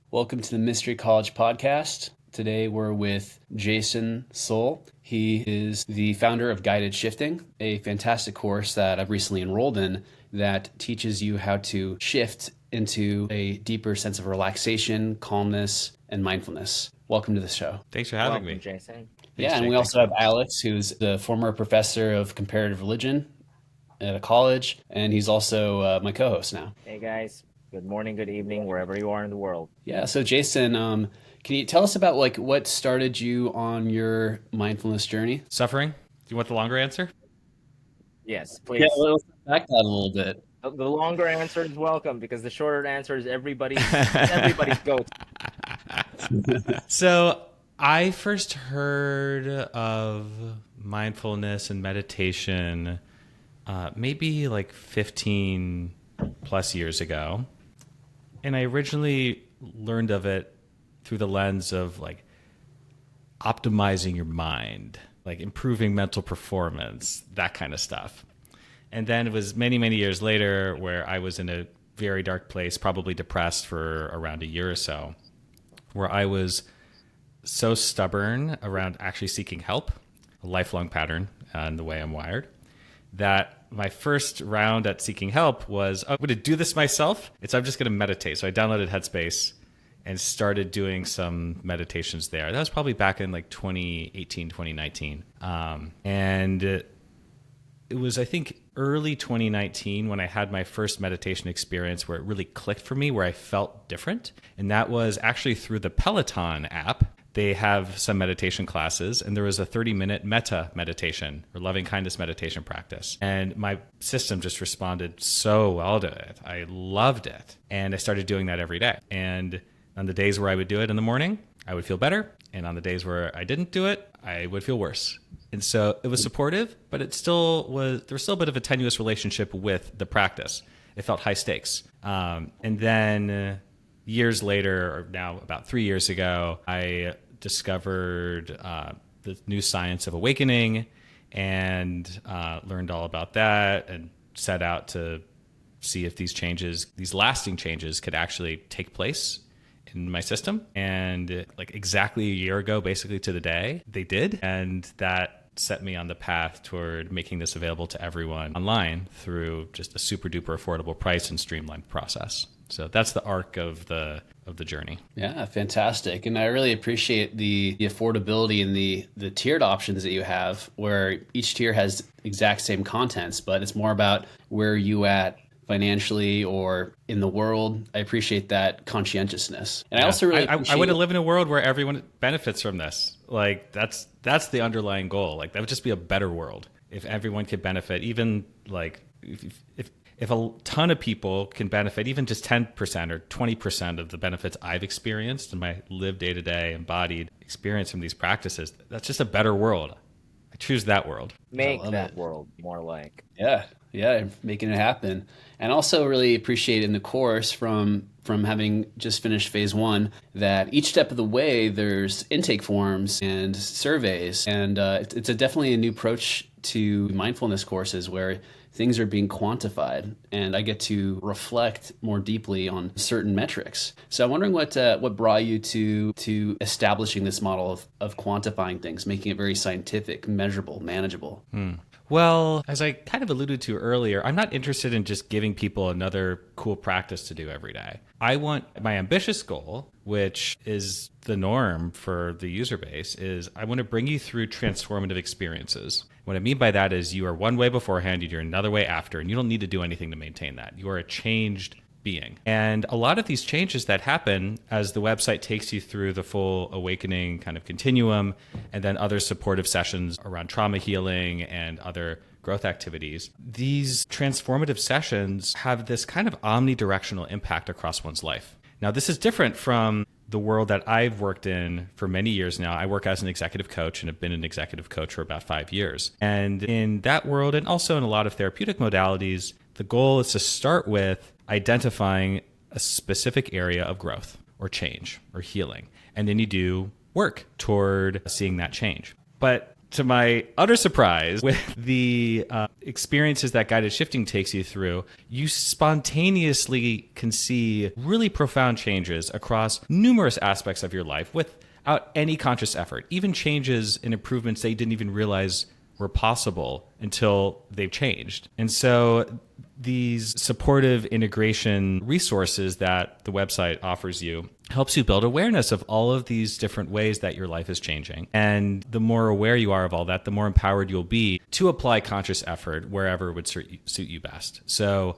Welcome to the Mystery College Podcast. Today we're with Jason Soll. He is the founder of Guided Shifting, a fantastic course that I've recently enrolled in that teaches you how to shift into a deeper sense of relaxation, calmness, and mindfulness. Welcome to the show. Thanks for having me. Jason. Yeah, and we also have Alex, who's the former professor of comparative religion at a college, and he's also my co-host now. Hey guys, good morning, good evening, wherever you are in the world. Yeah, so Jason, can you tell us about what started you on your mindfulness journey? Suffering? Do you want the longer answer? Yes, please. Yeah, let's back that a little bit. The longer answer is welcome because the shorter answer is everybody's go-to. So I first heard of mindfulness and meditation maybe like 15 plus years ago. And I originally learned of it through the lens of like optimizing your mind, like improving mental performance, that kind of stuff. And then it was many, many years later where I was in a very dark place, probably depressed for around a year or so, where I was so stubborn around actually seeking help, a lifelong pattern in the way I'm wired, that my first round at seeking help was, I'm going to do this myself. I'm just going to meditate. So I downloaded Headspace and started doing some meditations there. That was probably back in like 2018, 2019. And it was, I think, early 2019 when I had my first meditation experience where it really clicked for me, where I felt different. And that was actually through the Peloton app. They have some meditation classes, and there was a 30-minute metta meditation or loving kindness meditation practice. And my system just responded so well to it. I loved it. And I started doing that every day. And on the days where I would do it in the morning, I would feel better. And on the days where I didn't do it, I would feel worse. And so it was supportive, but there was still a bit of a tenuous relationship with the practice. It felt high stakes. And then years later, or now about 3 years ago, I discovered the new science of awakening and learned all about that and set out to see if these lasting changes could actually take place in my system. And like exactly a year ago, basically to the day, they did. And that set me on the path toward making this available to everyone online through just a super duper affordable price and streamlined process. So that's the arc of the journey. Yeah, fantastic. And I really appreciate the affordability and the tiered options that you have, where each tier has exact same contents, but it's more about where you at financially or in the world. I appreciate that conscientiousness. And yeah, I also really I want to live in a world where everyone benefits from this. Like that's the underlying goal. Like that would just be a better world if everyone could benefit, even like if a ton of people can benefit, even just 10% or 20% of the benefits I've experienced in my lived day-to-day embodied experience from these practices, that's just a better world. I choose that world. Make that world more like. Yeah, making it happen. And also really appreciate in the course from having just finished phase 1 that each step of the way there's intake forms and surveys. And it's definitely a new approach to mindfulness courses where things are being quantified, and I get to reflect more deeply on certain metrics. So I'm wondering what brought you to establishing this model of quantifying things, making it very scientific, measurable, manageable. Well, as I kind of alluded to earlier, I'm not interested in just giving people another cool practice to do every day. I want my ambitious goal, which is the norm for the user base, is I want to bring you through transformative experiences. What I mean by that is you are one way beforehand, you're another way after, and you don't need to do anything to maintain that. You are a changed being. And a lot of these changes that happen as the website takes you through the full awakening kind of continuum, and then other supportive sessions around trauma healing and other growth activities, these transformative sessions have this kind of omnidirectional impact across one's life. Now, this is different from the world that I've worked in for many years now. I work as an executive coach and have been an executive coach for about 5 years. And in that world, and also in a lot of therapeutic modalities, the goal is to start with identifying a specific area of growth or change or healing. And then you do work toward seeing that change. But to my utter surprise, with the experiences that guided shifting takes you through, you spontaneously can see really profound changes across numerous aspects of your life without any conscious effort, even changes and improvements that you didn't even realize were possible until they've changed. And so these supportive integration resources that the website offers you helps you build awareness of all of these different ways that your life is changing. And the more aware you are of all that, the more empowered you'll be to apply conscious effort wherever would suit you best. So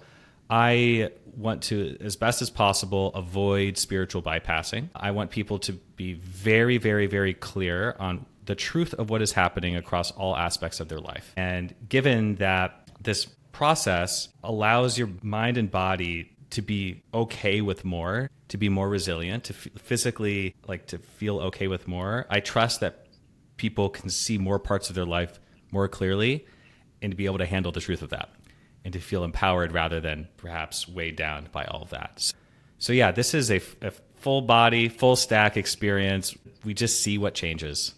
I want to, as best as possible, avoid spiritual bypassing. I want people to be very, very, very clear on the truth of what is happening across all aspects of their life. And given that this process allows your mind and body to be okay with more, to be more resilient, to physically to feel okay with more, I trust that people can see more parts of their life more clearly and to be able to handle the truth of that and to feel empowered rather than perhaps weighed down by all of that. So yeah, this is a full body, full stack experience. We just see what changes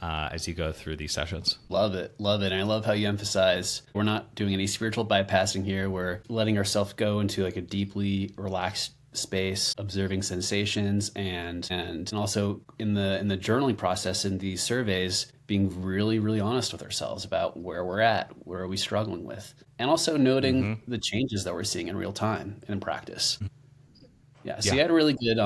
as you go through these sessions. Love it. Love it. And I love how you emphasize we're not doing any spiritual bypassing here. We're letting ourselves go into a deeply relaxed space, observing sensations and also in the journaling process, in these surveys, being really, really honest with ourselves about where we're at, where are we struggling with, and also noting the changes that we're seeing in real time and in practice. Yeah, so you had really good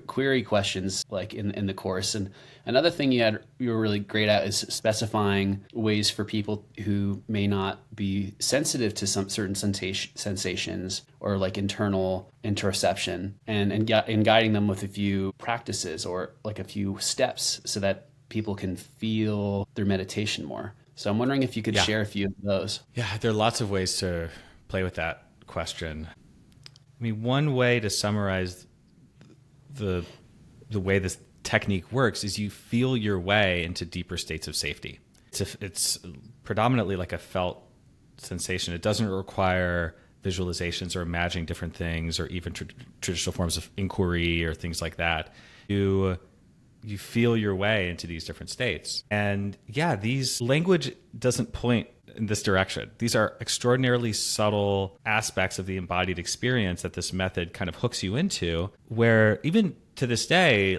query questions in the course. And another thing you were really great at is specifying ways for people who may not be sensitive to some certain sensations or internal interoception and guiding them with a few practices or a few steps so that people can feel their meditation more. So I'm wondering if you could share a few of those. Yeah, there are lots of ways to play with that question. I mean, one way to summarize the way this technique works is you feel your way into deeper states of safety. It's predominantly like a felt sensation. It doesn't require visualizations or imagining different things or even traditional forms of inquiry or things like that. You feel your way into these different states. And yeah, these language doesn't point in this direction. These are extraordinarily subtle aspects of the embodied experience that this method kind of hooks you into, where even to this day,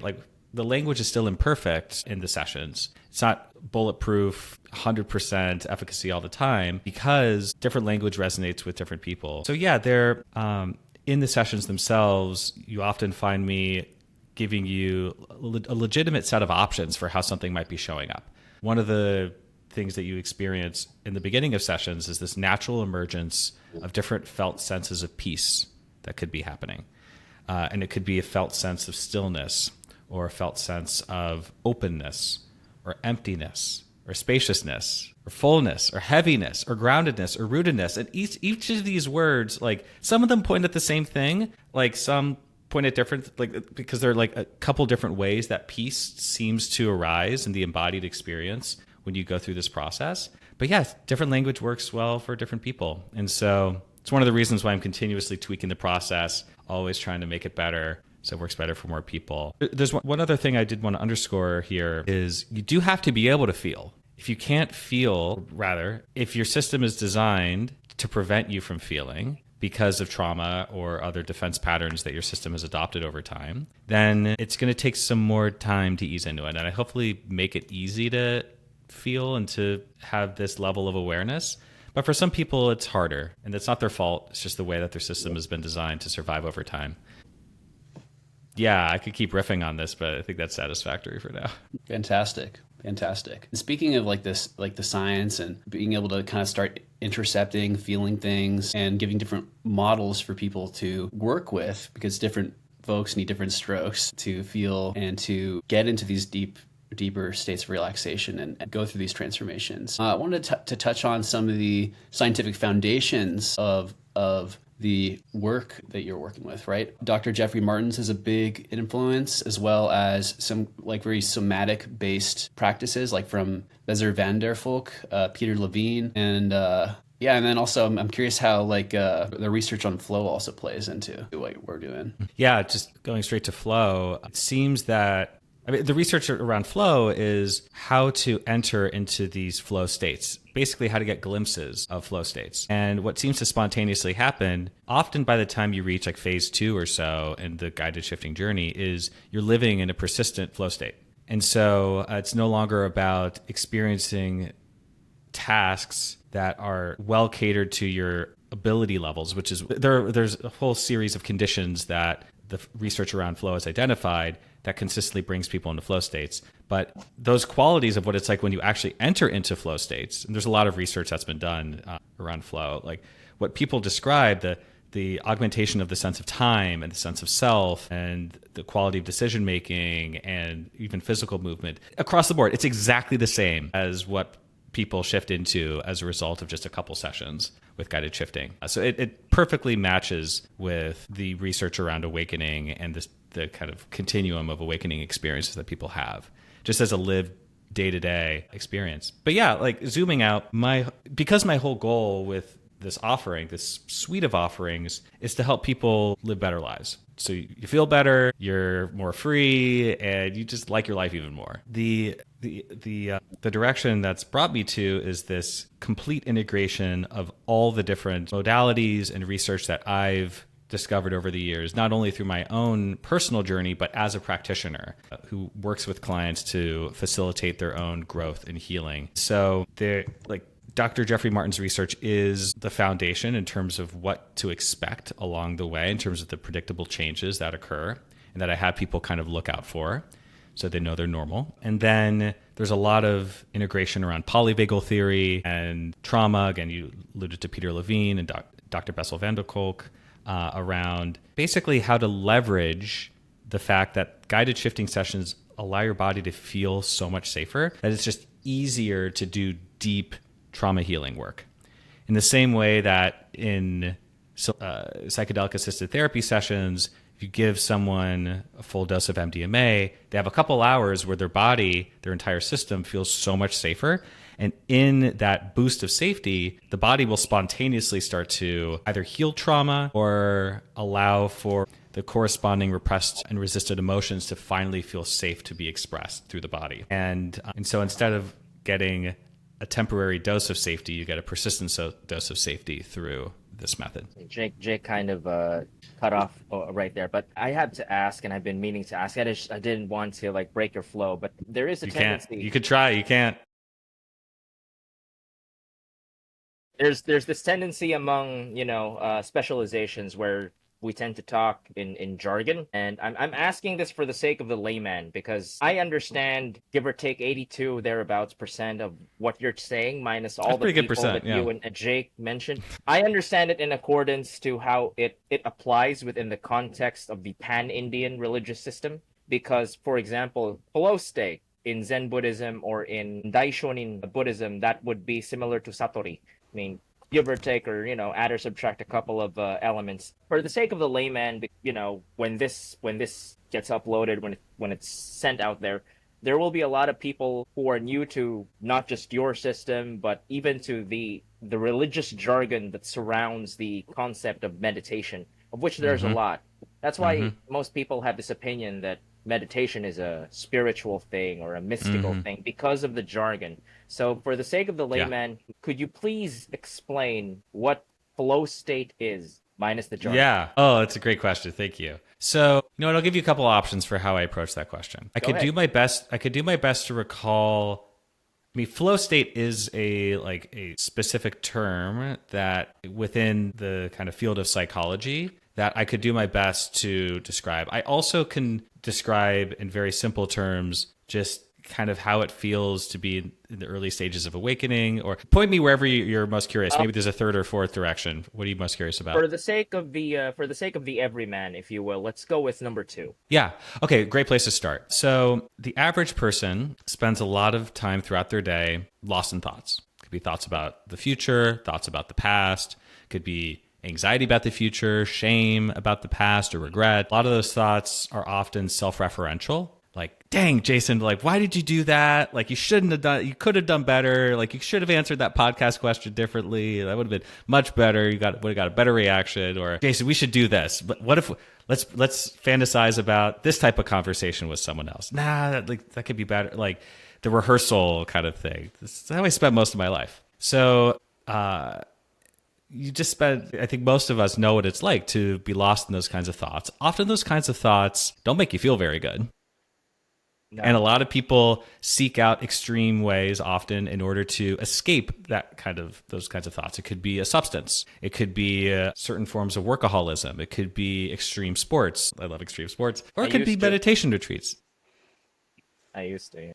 the language is still imperfect in the sessions. It's not bulletproof, 100% efficacy all the time because different language resonates with different people. So yeah, in the sessions themselves, you often find me giving you a legitimate set of options for how something might be showing up. One of the things that you experience in the beginning of sessions is this natural emergence of different felt senses of peace that could be happening. And it could be a felt sense of stillness or a felt sense of openness or emptiness or spaciousness or fullness or heaviness or groundedness or rootedness. And each of these words, some of them point at the same thing, some point at different, because there are a couple different ways that peace seems to arise in the embodied experience when you go through this process. But yes, different language works well for different people. And so it's one of the reasons why I'm continuously tweaking the process, always trying to make it better so it works better for more people. There's one other thing I did want to underscore here is you do have to be able to feel. If you can't feel, rather, if your system is designed to prevent you from feeling because of trauma or other defense patterns that your system has adopted over time, then it's going to take some more time to ease into it. And I hopefully make it easy to feel and to have this level of awareness. But for some people, it's harder, and it's not their fault. It's just the way that their system has been designed to survive over time. Yeah, I could keep riffing on this, but I think that's satisfactory for now. Fantastic. And speaking of the science and being able to kind of start intercepting, feeling things and giving different models for people to work with, because different folks need different strokes to feel and to get into these deeper states of relaxation and go through these transformations. I wanted to touch on some of the scientific foundations of the work that you're working with, right? Dr. Jeffrey Martins is a big influence, as well as some very somatic-based practices, from Bezer van der Volk, Peter Levine, and then also I'm curious how the research on flow also plays into what we're doing. Yeah, just going straight to flow. It seems that I mean, the research around flow is how to enter into these flow states, basically how to get glimpses of flow states. And what seems to spontaneously happen, often by the time you reach like phase 2 or so in the guided shifting journey, is you're living in a persistent flow state. And so it's no longer about experiencing tasks that are well catered to your ability levels, which is there's a whole series of conditions that the research around flow has identified that consistently brings people into flow states. But those qualities of what it's like when you actually enter into flow states, and there's a lot of research that's been done around flow, like what people describe, the augmentation of the sense of time and the sense of self and the quality of decision making and even physical movement across the board, it's exactly the same as what people shift into as a result of just a couple sessions with guided shifting. So it perfectly matches with the research around awakening and the kind of continuum of awakening experiences that people have, just as a lived day-to-day experience. But yeah, like zooming out, because my whole goal with this offering, this suite of offerings, is to help people live better lives. So you feel better, you're more free, and you just like your life even more. The direction that's brought me to is this complete integration of all the different modalities and research that I've discovered over the years, not only through my own personal journey, but as a practitioner who works with clients to facilitate their own growth and healing. So Dr. Jeffrey Martin's research is the foundation in terms of what to expect along the way, in terms of the predictable changes that occur and that I have people kind of look out for so they know they're normal. And then there's a lot of integration around polyvagal theory and trauma. Again, you alluded to Peter Levine and Dr. Bessel van der Kolk around basically how to leverage the fact that guided shifting sessions allow your body to feel so much safer that it's just easier to do deep trauma healing work. In the same way that in psychedelic assisted therapy sessions, if you give someone a full dose of MDMA, they have a couple hours where their body, their entire system feels so much safer. And in that boost of safety, the body will spontaneously start to either heal trauma or allow for the corresponding repressed and resisted emotions to finally feel safe to be expressed through the body. And so instead of getting a temporary dose of safety, you get a persistent dose of safety through this method. Jake kind of cut off right there, but I had to ask, and I've been meaning to ask. I didn't want to like break your flow, but there is a tendency. You could try. You can't. There's this tendency among specializations where we tend to talk in jargon, and I'm asking this for the sake of the layman, because I understand, give or take 82 thereabouts percent of what you're saying, minus all the people that you and Jake mentioned. I understand it in accordance to how it applies within the context of the pan-Indian religious system, because, for example, flow state in Zen Buddhism or in Daishonin Buddhism, that would be similar to Satori. I mean, give or take, or add or subtract a couple of elements. For the sake of the layman, when this gets uploaded, when it's sent out there will be a lot of people who are new to not just your system, but even to the religious jargon that surrounds the concept of meditation, of which there's a lot. That's why most people have this opinion that meditation is a spiritual thing or a mystical thing, because of the jargon. So for the sake of the layman, could you please explain what flow state is, minus the jargon? Yeah. Oh, that's a great question. Thank you. So, I'll give you a couple options for how I approach that question. I could do my best to recall. I mean, flow state is a specific term that within the kind of field of psychology that I could do my best to describe. I also can describe in very simple terms just kind of how it feels to be in the early stages of awakening, or point me wherever you're most curious. Maybe there's a third or fourth direction. What are you most curious about? For the sake of the everyman, if you will, let's go with number 2. Yeah. Okay. Great place to start. So the average person spends a lot of time throughout their day lost in thoughts. It could be thoughts about the future, thoughts about the past, could be anxiety about the future, shame about the past, or regret. A lot of those thoughts are often self-referential. like, dang, Jason, like, why did you do that? Like, you shouldn't have done, you could have done better. Like, you should have answered that podcast question differently. That would have been much better. Would have got a better reaction. Or, Jason, we should do this. But what if, let's fantasize about this type of conversation with someone else. Nah, that could be better. Like, the rehearsal kind of thing. This is how I spent most of my life. So, you just spend, I think most of us know what it's like to be lost in those kinds of thoughts. Often those kinds of thoughts don't make you feel very good. No. And a lot of people seek out extreme ways often in order to escape those kinds of thoughts. It could be a substance. It could be certain forms of workaholism. It could be extreme sports. I love extreme sports. Or it could be meditation retreats. I used to.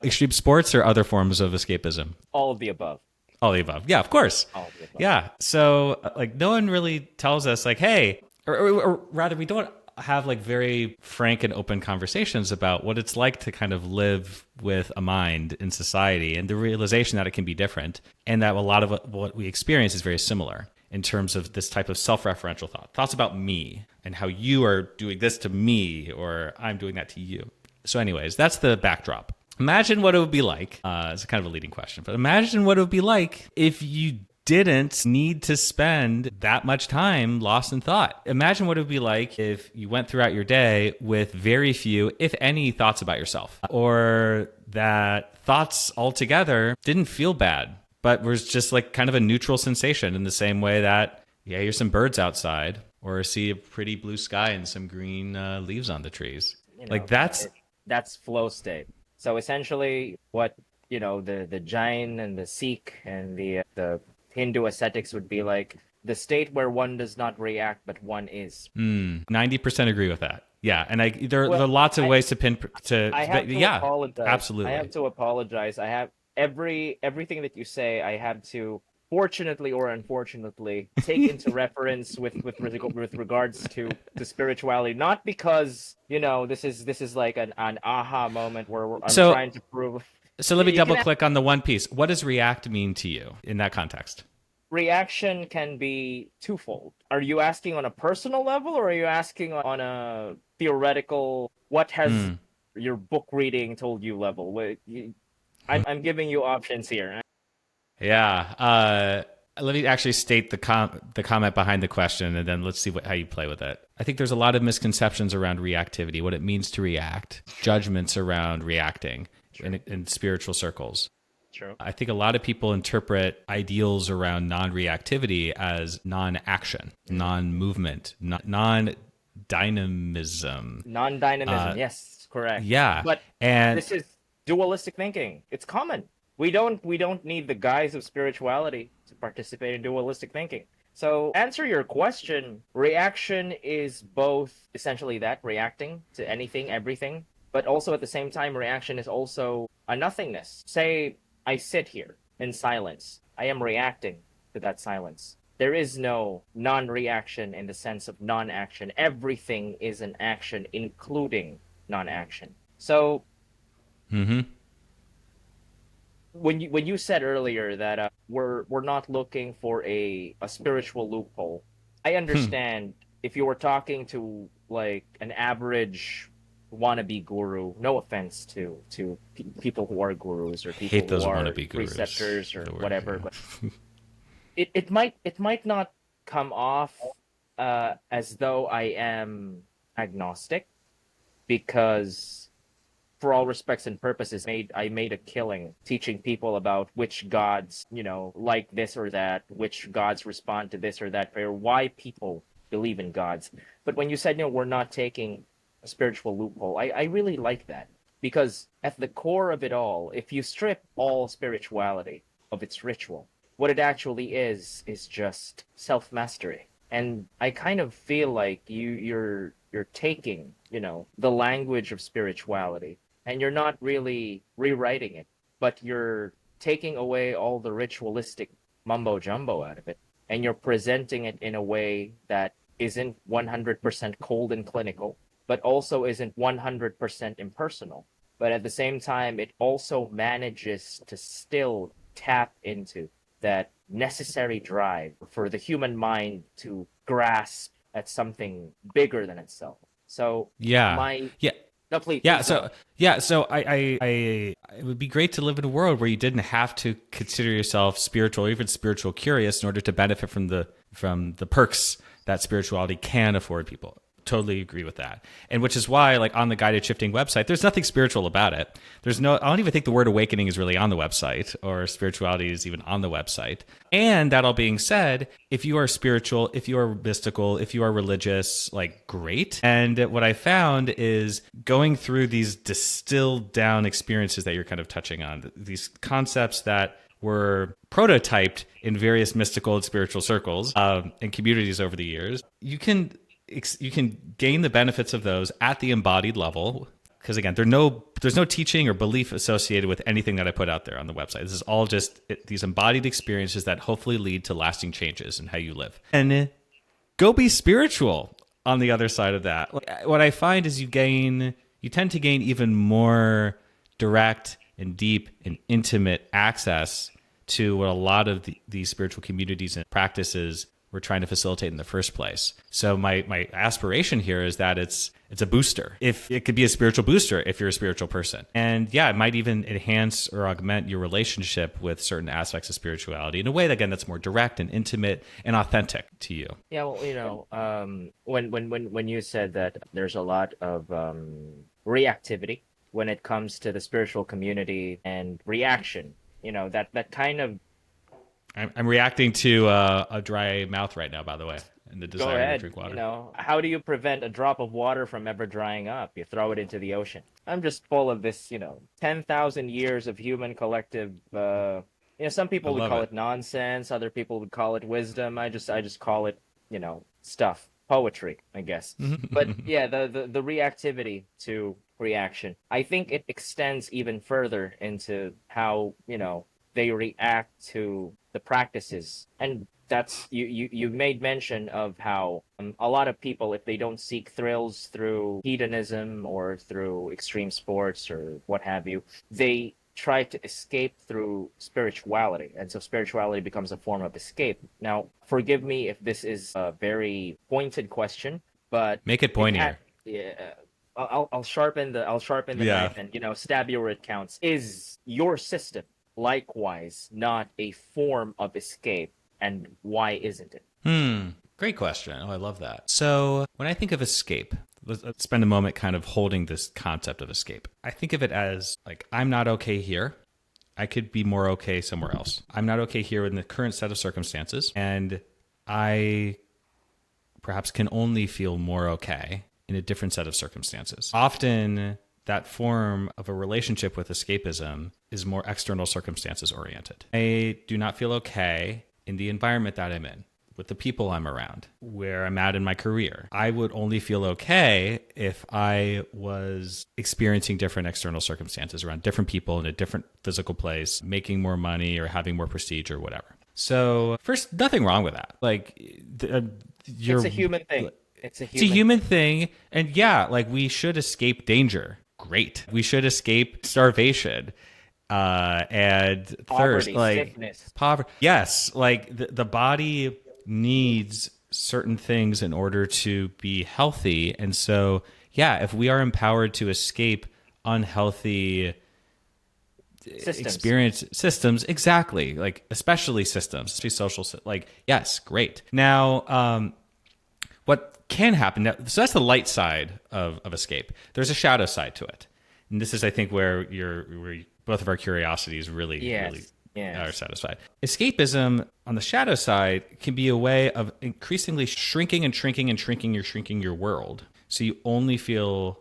Extreme sports or other forms of escapism? All of the above. All of the above. Yeah, of course. All of the above. Yeah. So like no one really tells us like, hey, or rather we don't have like very frank and open conversations about what it's like to kind of live with a mind in society and the realization that it can be different and that a lot of what we experience is very similar in terms of this type of self-referential thoughts about me and how you are doing this to me or I'm doing that to you. So anyways, that's the backdrop. Imagine what it would be like. It's kind of a leading question, but imagine what it would be like if you didn't need to spend that much time lost in thought. Imagine what it would be like if you went throughout your day with very few, if any, thoughts about yourself, or that thoughts altogether didn't feel bad, but was just like kind of a neutral sensation in the same way that, yeah, here's some birds outside or see a pretty blue sky and some green leaves on the trees. Like that's flow state. So essentially what, the Jain and the Sikh and the Hindu ascetics would be like the state where one does not react, but one is. 90% agree with that. Yeah, and there are lots of ways to apologize. Absolutely. I have to apologize. I have everything that you say. I have to, fortunately or unfortunately, take into reference with regards to spirituality. Not because this is like an aha moment where I'm trying to prove. So let me double click on the one piece. What does react mean to you in that context? Reaction can be twofold. Are you asking on a personal level or are you asking on a theoretical, what has your book reading told you level? I'm giving you options here. Yeah. Let me actually state the comment behind the question, and then let's see how you play with it. I think there's a lot of misconceptions around reactivity, what it means to react, judgments around reacting. In spiritual circles. True. I think a lot of people interpret ideals around non-reactivity as non-action, non-movement, non-dynamism. Non-dynamism, yes, correct. Yeah. But this is dualistic thinking. It's common. We don't need the guise of spirituality to participate in dualistic thinking. So answer your question, reaction is both essentially that, reacting to anything, everything. But also at the same time, reaction is also a nothingness. Say, I sit here in silence. I am reacting to that silence. There is no non-reaction in the sense of non-action. Everything is an action, including non-action. So, when you said earlier that we're not looking for a spiritual loophole, I understand if you were talking to like an average wannabe guru, no offense to people who are gurus or people who are preceptors or whatever, but it might not come off as though I am agnostic, because for all respects and purposes, I made a killing teaching people about which gods like this or that, which gods respond to this or that prayer, why people believe in gods. But when you said we're not taking a spiritual loophole, I really like that, because at the core of it all, if you strip all spirituality of its ritual, what it actually is just self-mastery. And I kind of feel like you're taking the language of spirituality and you're not really rewriting it, but you're taking away all the ritualistic mumbo jumbo out of it, and you're presenting it in a way that isn't 100% cold and clinical, but also isn't 100% impersonal. But at the same time, it also manages to still tap into that necessary drive for the human mind to grasp at something bigger than itself. So the No, please. Yeah, Please so it would be great to live in a world where you didn't have to consider yourself spiritual or even spiritual curious in order to benefit from the perks that spirituality can afford people. Totally agree with that. And which is why, like, on the Guided Shifting website, there's nothing spiritual about it. I don't even think the word awakening is really on the website, or spirituality is even on the website. And that all being said, if you are spiritual, if you are mystical, if you are religious, like, great. And what I found is going through these distilled down experiences that you're kind of touching on, these concepts that were prototyped in various mystical and spiritual circles and communities over the years, you can gain the benefits of those at the embodied level, because again, there's no teaching or belief associated with anything that I put out there on the website. This is all just these embodied experiences that hopefully lead to lasting changes in how you live. And go be spiritual on the other side of that. What I find is you tend to gain even more direct and deep and intimate access to what a lot of these spiritual communities and practices we're trying to facilitate in the first place. So my aspiration here is that it's a booster. If it could be a spiritual booster if you're a spiritual person. And yeah, it might even enhance or augment your relationship with certain aspects of spirituality in a way that, again, that's more direct and intimate and authentic to you. Yeah, well, when you said that there's a lot of reactivity when it comes to the spiritual community and reaction, that kind of. I'm reacting to a dry mouth right now, by the way, and the Go desire ahead. to drink water. How do you prevent a drop of water from ever drying up? You throw it into the ocean. I'm just full of this, 10,000 years of human collective. Some people would call it nonsense. Other people would call it wisdom. I just call it, stuff, poetry, I guess. But yeah, the reactivity to reaction. I think it extends even further into how, they react to the practices. And that's you made mention of how a lot of people, if they don't seek thrills through hedonism or through extreme sports or what have you, they try to escape through spirituality, and so spirituality becomes a form of escape. Now, forgive me if this is a very pointed question, but make it pointier. I'll sharpen the knife and stab you where it counts. Is your system likewise not a form of escape, and why isn't it? Great question. Oh, I love that. So when I think of escape, let's spend a moment kind of holding this concept of escape. I think of it as like, I'm not okay here. I could be more okay somewhere else. I'm not okay here in the current set of circumstances, and I perhaps can only feel more okay in a different set of circumstances. Often that form of a relationship with escapism is more external circumstances oriented. I do not feel okay in the environment that I'm in, with the people I'm around, where I'm at in my career. I would only feel okay if I was experiencing different external circumstances around different people in a different physical place, making more money or having more prestige or whatever. So first, nothing wrong with that. Like, it's a human thing. It's a human thing. And yeah, like, we should escape danger. Great. We should escape starvation and poverty, thirst, like sickness. Poverty. Yes, like the body needs certain things in order to be healthy, and so yeah, if we are empowered to escape unhealthy systems, exactly, like especially social, like, yes, great. Now, what can happen now, so that's the light side of escape. There's a shadow side to it, and this is, I think, where both of our curiosities really are satisfied. Escapism on the shadow side can be a way of increasingly shrinking your world, so you only feel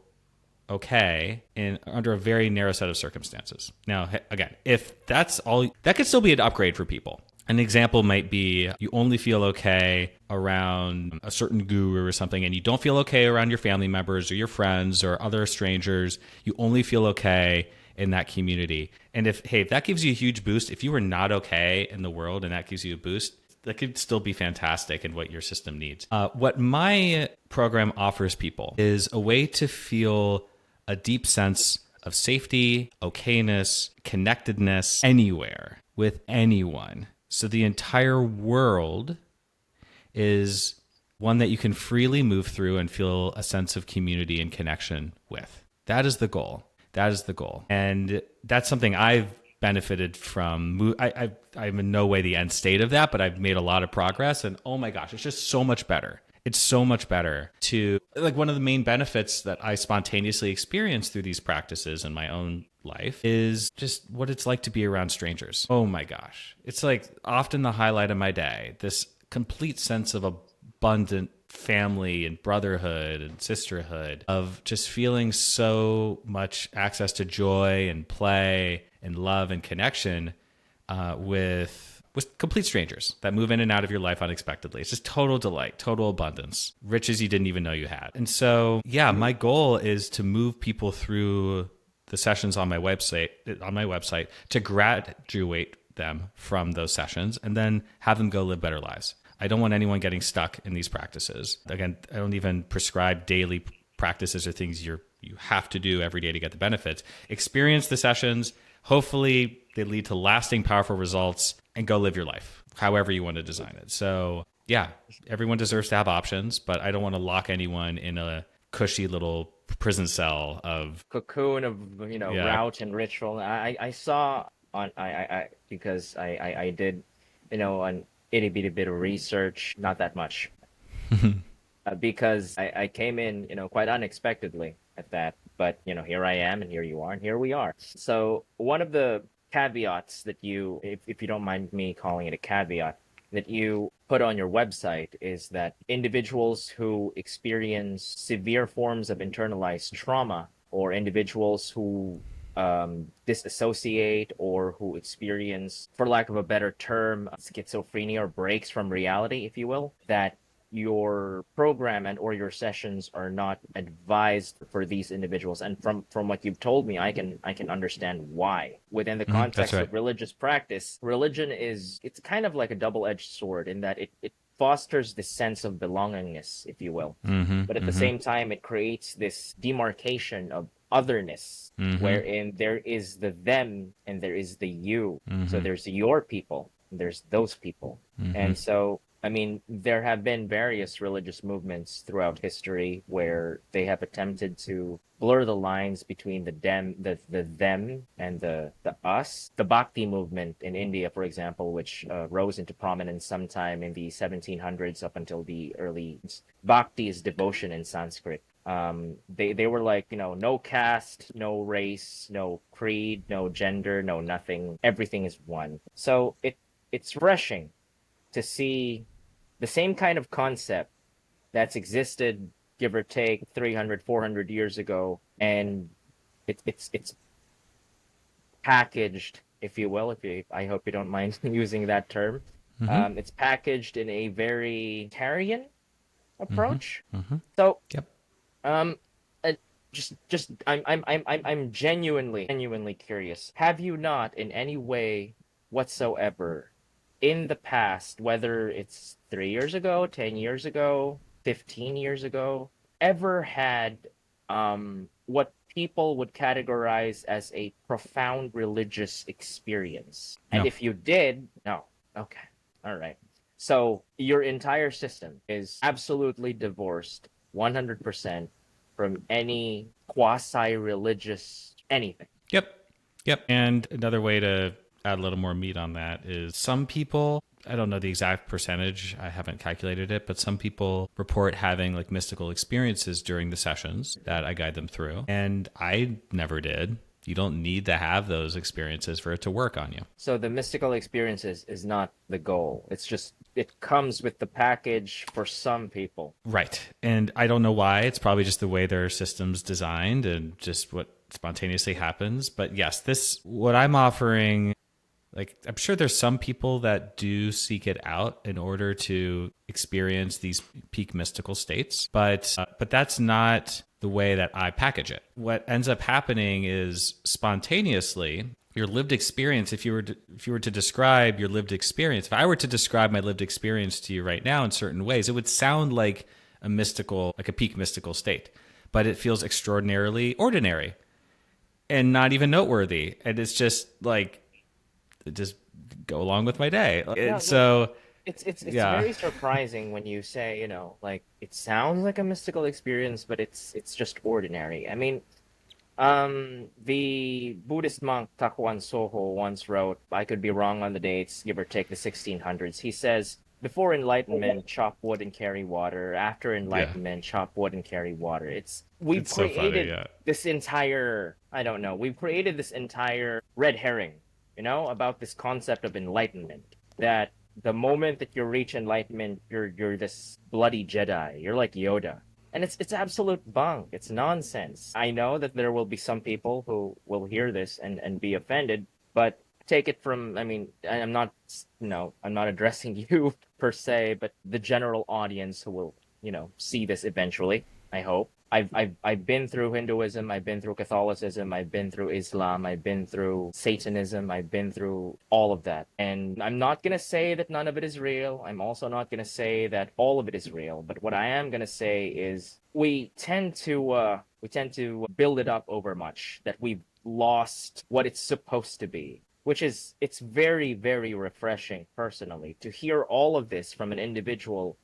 okay under a very narrow set of circumstances. Now, again, if that's all, that could still be an upgrade for people. An example might be you only feel okay around a certain guru or something, and you don't feel okay around your family members or your friends or other strangers. You only feel okay in that community. And if that gives you a huge boost, if you were not okay in the world and that gives you a boost, that could still be fantastic and what your system needs. What my program offers people is a way to feel a deep sense of safety, okayness, connectedness anywhere with anyone. So the entire world is one that you can freely move through and feel a sense of community and connection with. That is the goal. That is the goal. And that's something I've benefited from. I'm in no way the end state of that, but I've made a lot of progress. And oh my gosh, it's just so much better. It's so much better to, like, one of the main benefits that I spontaneously experience through these practices in my own life is just what it's like to be around strangers. Oh my gosh. It's like often the highlight of my day, this complete sense of abundant family and brotherhood and sisterhood, of just feeling so much access to joy and play and love and connection with complete strangers that move in and out of your life unexpectedly. It's just total delight, total abundance, riches you didn't even know you had. And so, yeah, my goal is to move people through the sessions on my website to graduate them from those sessions and then have them go live better lives. I don't want anyone getting stuck in these practices. Again, I don't even prescribe daily practices or things you have to do every day to get the benefits. Experience the sessions. Hopefully they lead to lasting, powerful results, and go live your life, however you want to design it. So yeah, everyone deserves to have options, but I don't want to lock anyone in a cushy little prison cell of cocoon of route and ritual. I saw on I because I did an itty bitty bit of research, not that much, because I came in quite unexpectedly at that, but here I am and here you are and here we are. So one of the caveats that you, if you don't mind me calling it a caveat, that you put on your website is that individuals who experience severe forms of internalized trauma, or individuals who disassociate or who experience, for lack of a better term, schizophrenia or breaks from reality, if you will, that your program and or your sessions are not advised for these individuals. And from what you've told me, I can understand why. Within the context of religious practice, religion it's kind of like a double-edged sword in that it fosters this sense of belongingness, if you will. But at the same time, it creates this demarcation of otherness, wherein there is the them and there is the you. So there's your people and there's those people. And so, I mean, there have been various religious movements throughout history where they have attempted to blur the lines between the them and the us. The Bhakti movement in India, for example, which rose into prominence sometime in the 1700s up until the early. Bhakti is devotion in Sanskrit. They were like, no caste, no race, no creed, no gender, no nothing. Everything is one. So it's refreshing to see the same kind of concept that's existed, give or take, 300, 400 years ago, and it's packaged, if you will. I hope you don't mind using that term. It's packaged in a very Tarian approach. So, yep. I'm genuinely curious. Have you not, in any way whatsoever, in the past, whether it's 3 years ago, 10 years ago, 15 years ago, ever had what people would categorize as a profound religious experience? And No. if you did, no. Okay. All right. So your entire system is absolutely divorced 100% from any quasi-religious anything. Yep. And another way to add a little more meat on that is some people, I don't know the exact percentage, I haven't calculated it, but some people report having like mystical experiences during the sessions that I guide them through. And I never did. You don't need to have those experiences for it to work on you. So the mystical experiences is not the goal. It's just, it comes with the package for some people. Right. And I don't know why. It's probably just the way their system's designed and just what spontaneously happens. But yes, what I'm offering, like, I'm sure there's some people that do seek it out in order to experience these peak mystical states, but that's not the way that I package it. What ends up happening is spontaneously your lived experience. If you were to describe your lived experience, if I were to describe my lived experience to you right now in certain ways, it would sound like a peak mystical state, but it feels extraordinarily ordinary and not even noteworthy. And it's just like, just go along with my day. It's very surprising when you say, like, it sounds like a mystical experience, but it's just ordinary. I mean, The Buddhist monk Takuan Soho once wrote, I could be wrong on the dates, give or take the 1600s. He says, before enlightenment, chop wood and carry water. After Yeah. enlightenment, chop wood and carry water. We've It's so funny. created Yeah. this entire, I don't know, we've created this entire red herring, about this concept of enlightenment. That the moment that you reach enlightenment, you're this bloody Jedi. You're like Yoda. And it's absolute bunk. It's nonsense. I know that there will be some people who will hear this and be offended, but take it from, I mean, I'm not, I'm not addressing you per se, but the general audience who will, see this eventually, I hope. I've been through Hinduism, I've been through Catholicism, I've been through Islam, I've been through Satanism, I've been through all of that. And I'm not gonna say that none of it is real. I'm also not gonna say that all of it is real. But what I am gonna say is we tend to build it up over much, that we've lost what it's supposed to be. Which is, it's very, very refreshing personally to hear all of this from an individual,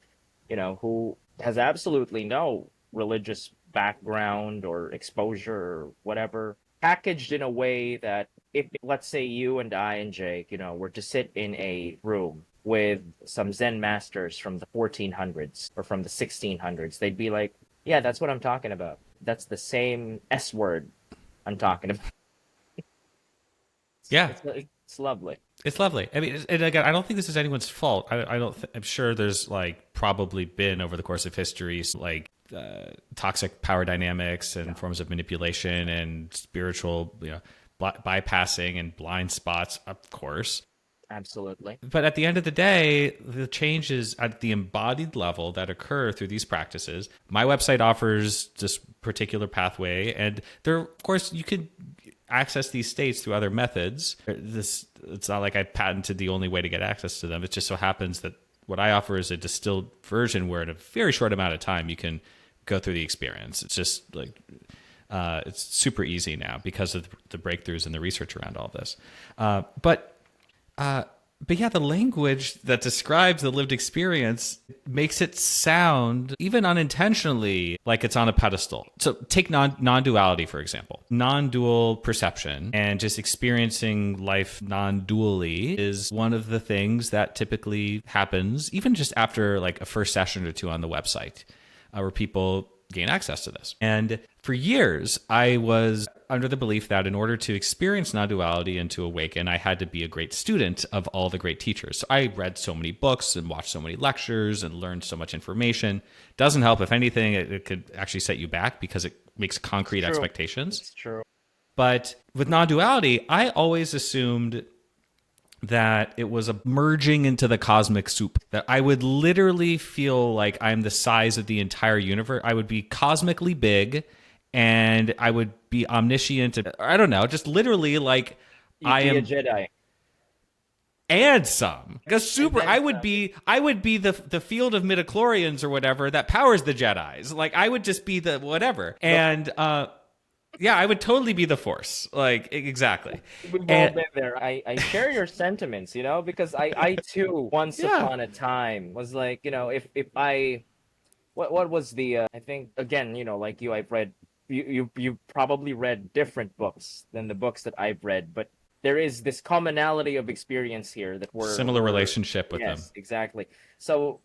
who has absolutely no religious background or exposure or whatever, packaged in a way that if, let's say, you and I and Jake, were to sit in a room with some Zen masters from the 1400s or from the 1600s, they'd be like, yeah, that's what I'm talking about. That's the same S word I'm talking about. Yeah. It's lovely. It's lovely. I mean, and again, I don't think this is anyone's fault. I don't. I'm sure there's like probably been over the course of history like toxic power dynamics and forms of manipulation and spiritual, bypassing and blind spots, of course. Absolutely. But at the end of the day, the changes at the embodied level that occur through these practices. My website offers this particular pathway, and there, of course, you could access these states through other methods. It's not like I patented the only way to get access to them. It just so happens that what I offer is a distilled version where in a very short amount of time you can go through the experience. It's just like it's super easy now because of the breakthroughs and the research around all this. But yeah, the language that describes the lived experience makes it sound, even unintentionally, like it's on a pedestal. So take non-duality, for example. Non-dual perception and just experiencing life non-dually is one of the things that typically happens, even just after like a first session or two on the website, where people gain access to this. And for years, I was under the belief that in order to experience non-duality and to awaken, I had to be a great student of all the great teachers. So I read so many books and watched so many lectures and learned so much information. Doesn't help. If anything, it could actually set you back because it makes concrete expectations. It's true. But with non-duality, I always assumed that it was a merging into the cosmic soup, that I would literally feel like I'm the size of the entire universe. I would be cosmically big and I would be omniscient. I don't know, just literally like You'd be a Jedi. And some. Because I would be the field of midichlorians or whatever that powers the Jedis. Like I would just be the whatever. And yeah, I would totally be the Force. Like, exactly. We've all been there. I share your sentiments, because I too, once upon a time, was like, if I, what was the, I think, again, like you, I've read, you probably read different books than the books that I've read, but there is this commonality of experience here that we're similar relationship with them. Yes, exactly. So,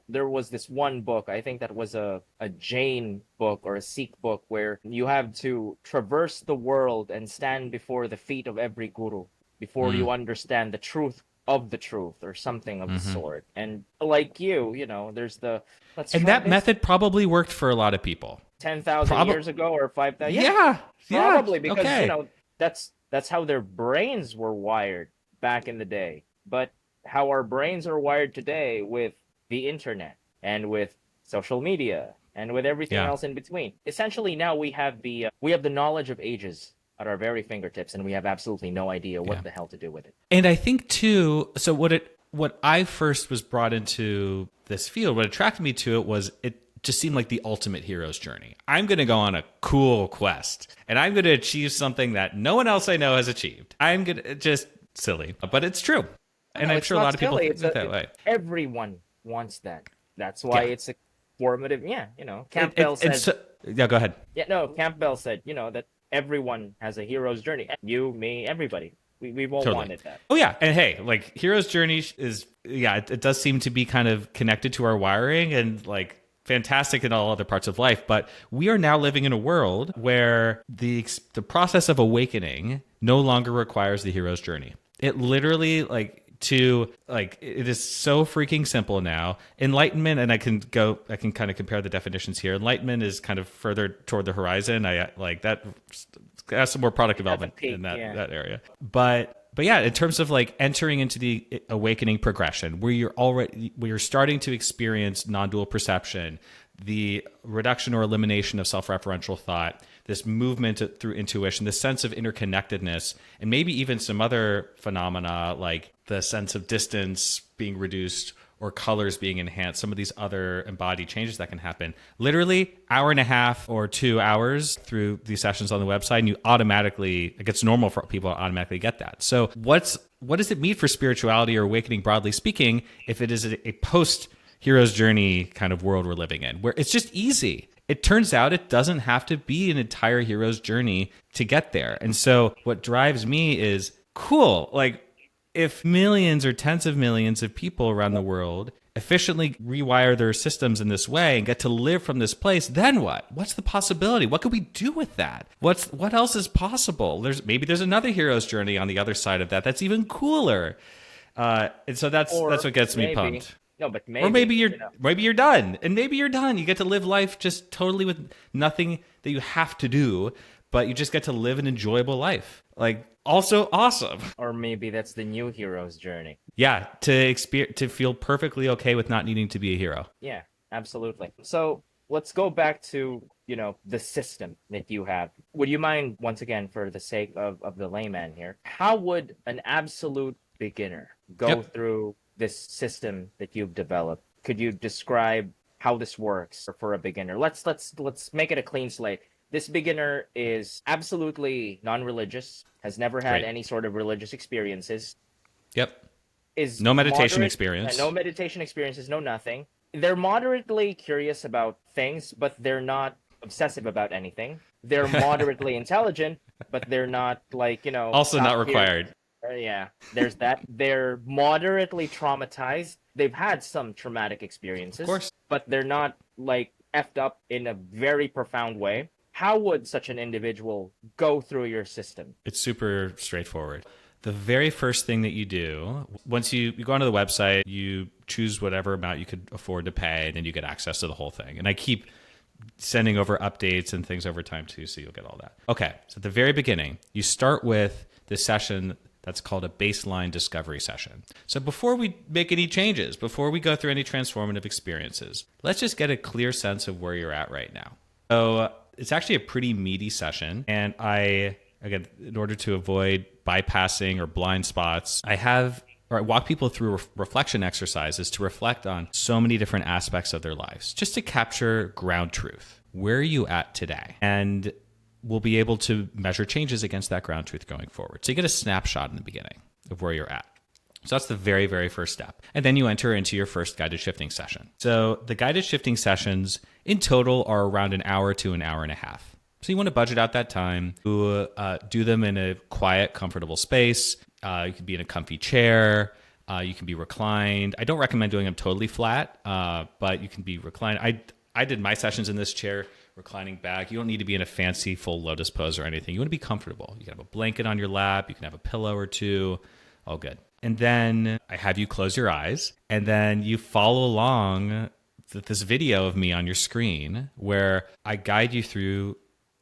there was this one book, I think that was a Jain book or a Sikh book, where you have to traverse the world and stand before the feet of every guru before you understand the truth of the truth or something of the sort. And like you, there's that method probably worked for a lot of people. 10,000 years ago or 5,000. Yeah. Probably because, that's how their brains were wired back in the day. But how our brains are wired today with the internet and with social media and with everything else in between. Essentially, now we have the knowledge of ages at our very fingertips, and we have absolutely no idea what the hell to do with it. And I think too, so what I first was brought into this field, what attracted me to it was it just seemed like the ultimate hero's journey. I'm going to go on a cool quest and I'm going to achieve something that no one else I know has achieved. I'm going to just silly, but it's true. And I'm sure a lot of people think that way. Everyone wants that. That's why it's a formative, Campbell said... go ahead. Campbell said, that everyone has a hero's journey. You, me, everybody. We've all Totally. wanted that. Oh yeah, and hey, like hero's journey is it does seem to be kind of connected to our wiring and like fantastic in all other parts of life, but we are now living in a world where the process of awakening no longer requires the hero's journey. It literally it is so freaking simple now. Enlightenment, and I can kind of compare the definitions here. Enlightenment is kind of further toward the horizon. I like that has some more product development in that area. But yeah, in terms of like entering into the awakening progression, where you're starting to experience non-dual perception, the reduction or elimination of self-referential thought, this movement through intuition, this sense of interconnectedness, and maybe even some other phenomena like the sense of distance being reduced or colors being enhanced, some of these other embodied changes that can happen. Literally hour and a half or 2 hours through these sessions on the website, and it gets normal for people to automatically get that. So what does it mean for spirituality or awakening broadly speaking if it is a post hero's journey kind of world we're living in, where it's just easy? It turns out it doesn't have to be an entire hero's journey to get there. And so what drives me is, cool, like if millions or tens of millions of people around the world efficiently rewire their systems in this way and get to live from this place, then what? What's the possibility? What could we do with that? What else is possible? There's another hero's journey on the other side of that that's even cooler. And so that's what gets me pumped. No, but maybe you're done, and maybe you're done. You get to live life just totally with nothing that you have to do, but you just get to live an enjoyable life. Like, also awesome. Or maybe that's the new hero's journey. Yeah, to feel perfectly okay with not needing to be a hero. Yeah, absolutely. So let's go back to the system that you have. Would you mind, once again, for the sake of the layman here, how would an absolute beginner go through this system that you've developed? Could you describe how this works for a beginner? Let's make it a clean slate. This beginner is absolutely non-religious, has never had any sort of religious experiences. Yep. Is no meditation experience. No meditation experiences, no nothing. They're moderately curious about things, but they're not obsessive about anything. They're moderately intelligent, but they're not also not required. Yeah, there's that. They're moderately traumatized. They've had some traumatic experiences, of course, but they're not effed up in a very profound way. How would such an individual go through your system? It's super straightforward. The very first thing that you do, once you go onto the website, you choose whatever amount you could afford to pay, and then you get access to the whole thing. And I keep sending over updates and things over time too, so you'll get all that. Okay, so at the very beginning, you start with this session that's called a baseline discovery session. So before we make any changes, before we go through any transformative experiences, let's just get a clear sense of where you're at right now. So it's actually a pretty meaty session. And again, in order to avoid bypassing or blind spots, I walk people through reflection exercises to reflect on so many different aspects of their lives, just to capture ground truth. Where are you at today? And we'll be able to measure changes against that ground truth going forward. So you get a snapshot in the beginning of where you're at. So that's the very, very first step. And then you enter into your first guided shifting session. So the guided shifting sessions in total are around an hour to an hour and a half. So you want to budget out that time to do them in a quiet, comfortable space. You can be in a comfy chair. You can be reclined. I don't recommend doing them totally flat, but you can be reclined. I did my sessions in this chair, reclining back. You don't need to be in a fancy full lotus pose or anything. You want to be comfortable. You can have a blanket on your lap. You can have a pillow or two. All good. And then I have you close your eyes, and then you follow along this video of me on your screen where I guide you through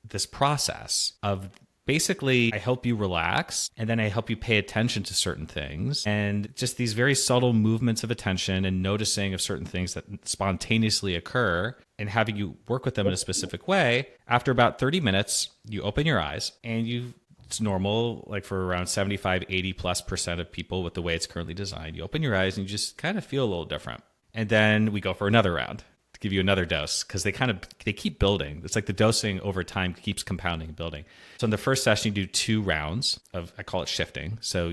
this process of basically I help you relax, and then I help you pay attention to certain things, and just these very subtle movements of attention and noticing of certain things that spontaneously occur and having you work with them in a specific way. After about 30 minutes, you open your eyes, and it's normal, like for around 75, 80+% of people with the way it's currently designed. You open your eyes and you just kind of feel a little different. And then we go for another round to give you another dose, because they keep building. It's like the dosing over time keeps compounding and building. So in the first session, you do 2 rounds of, I call it shifting. So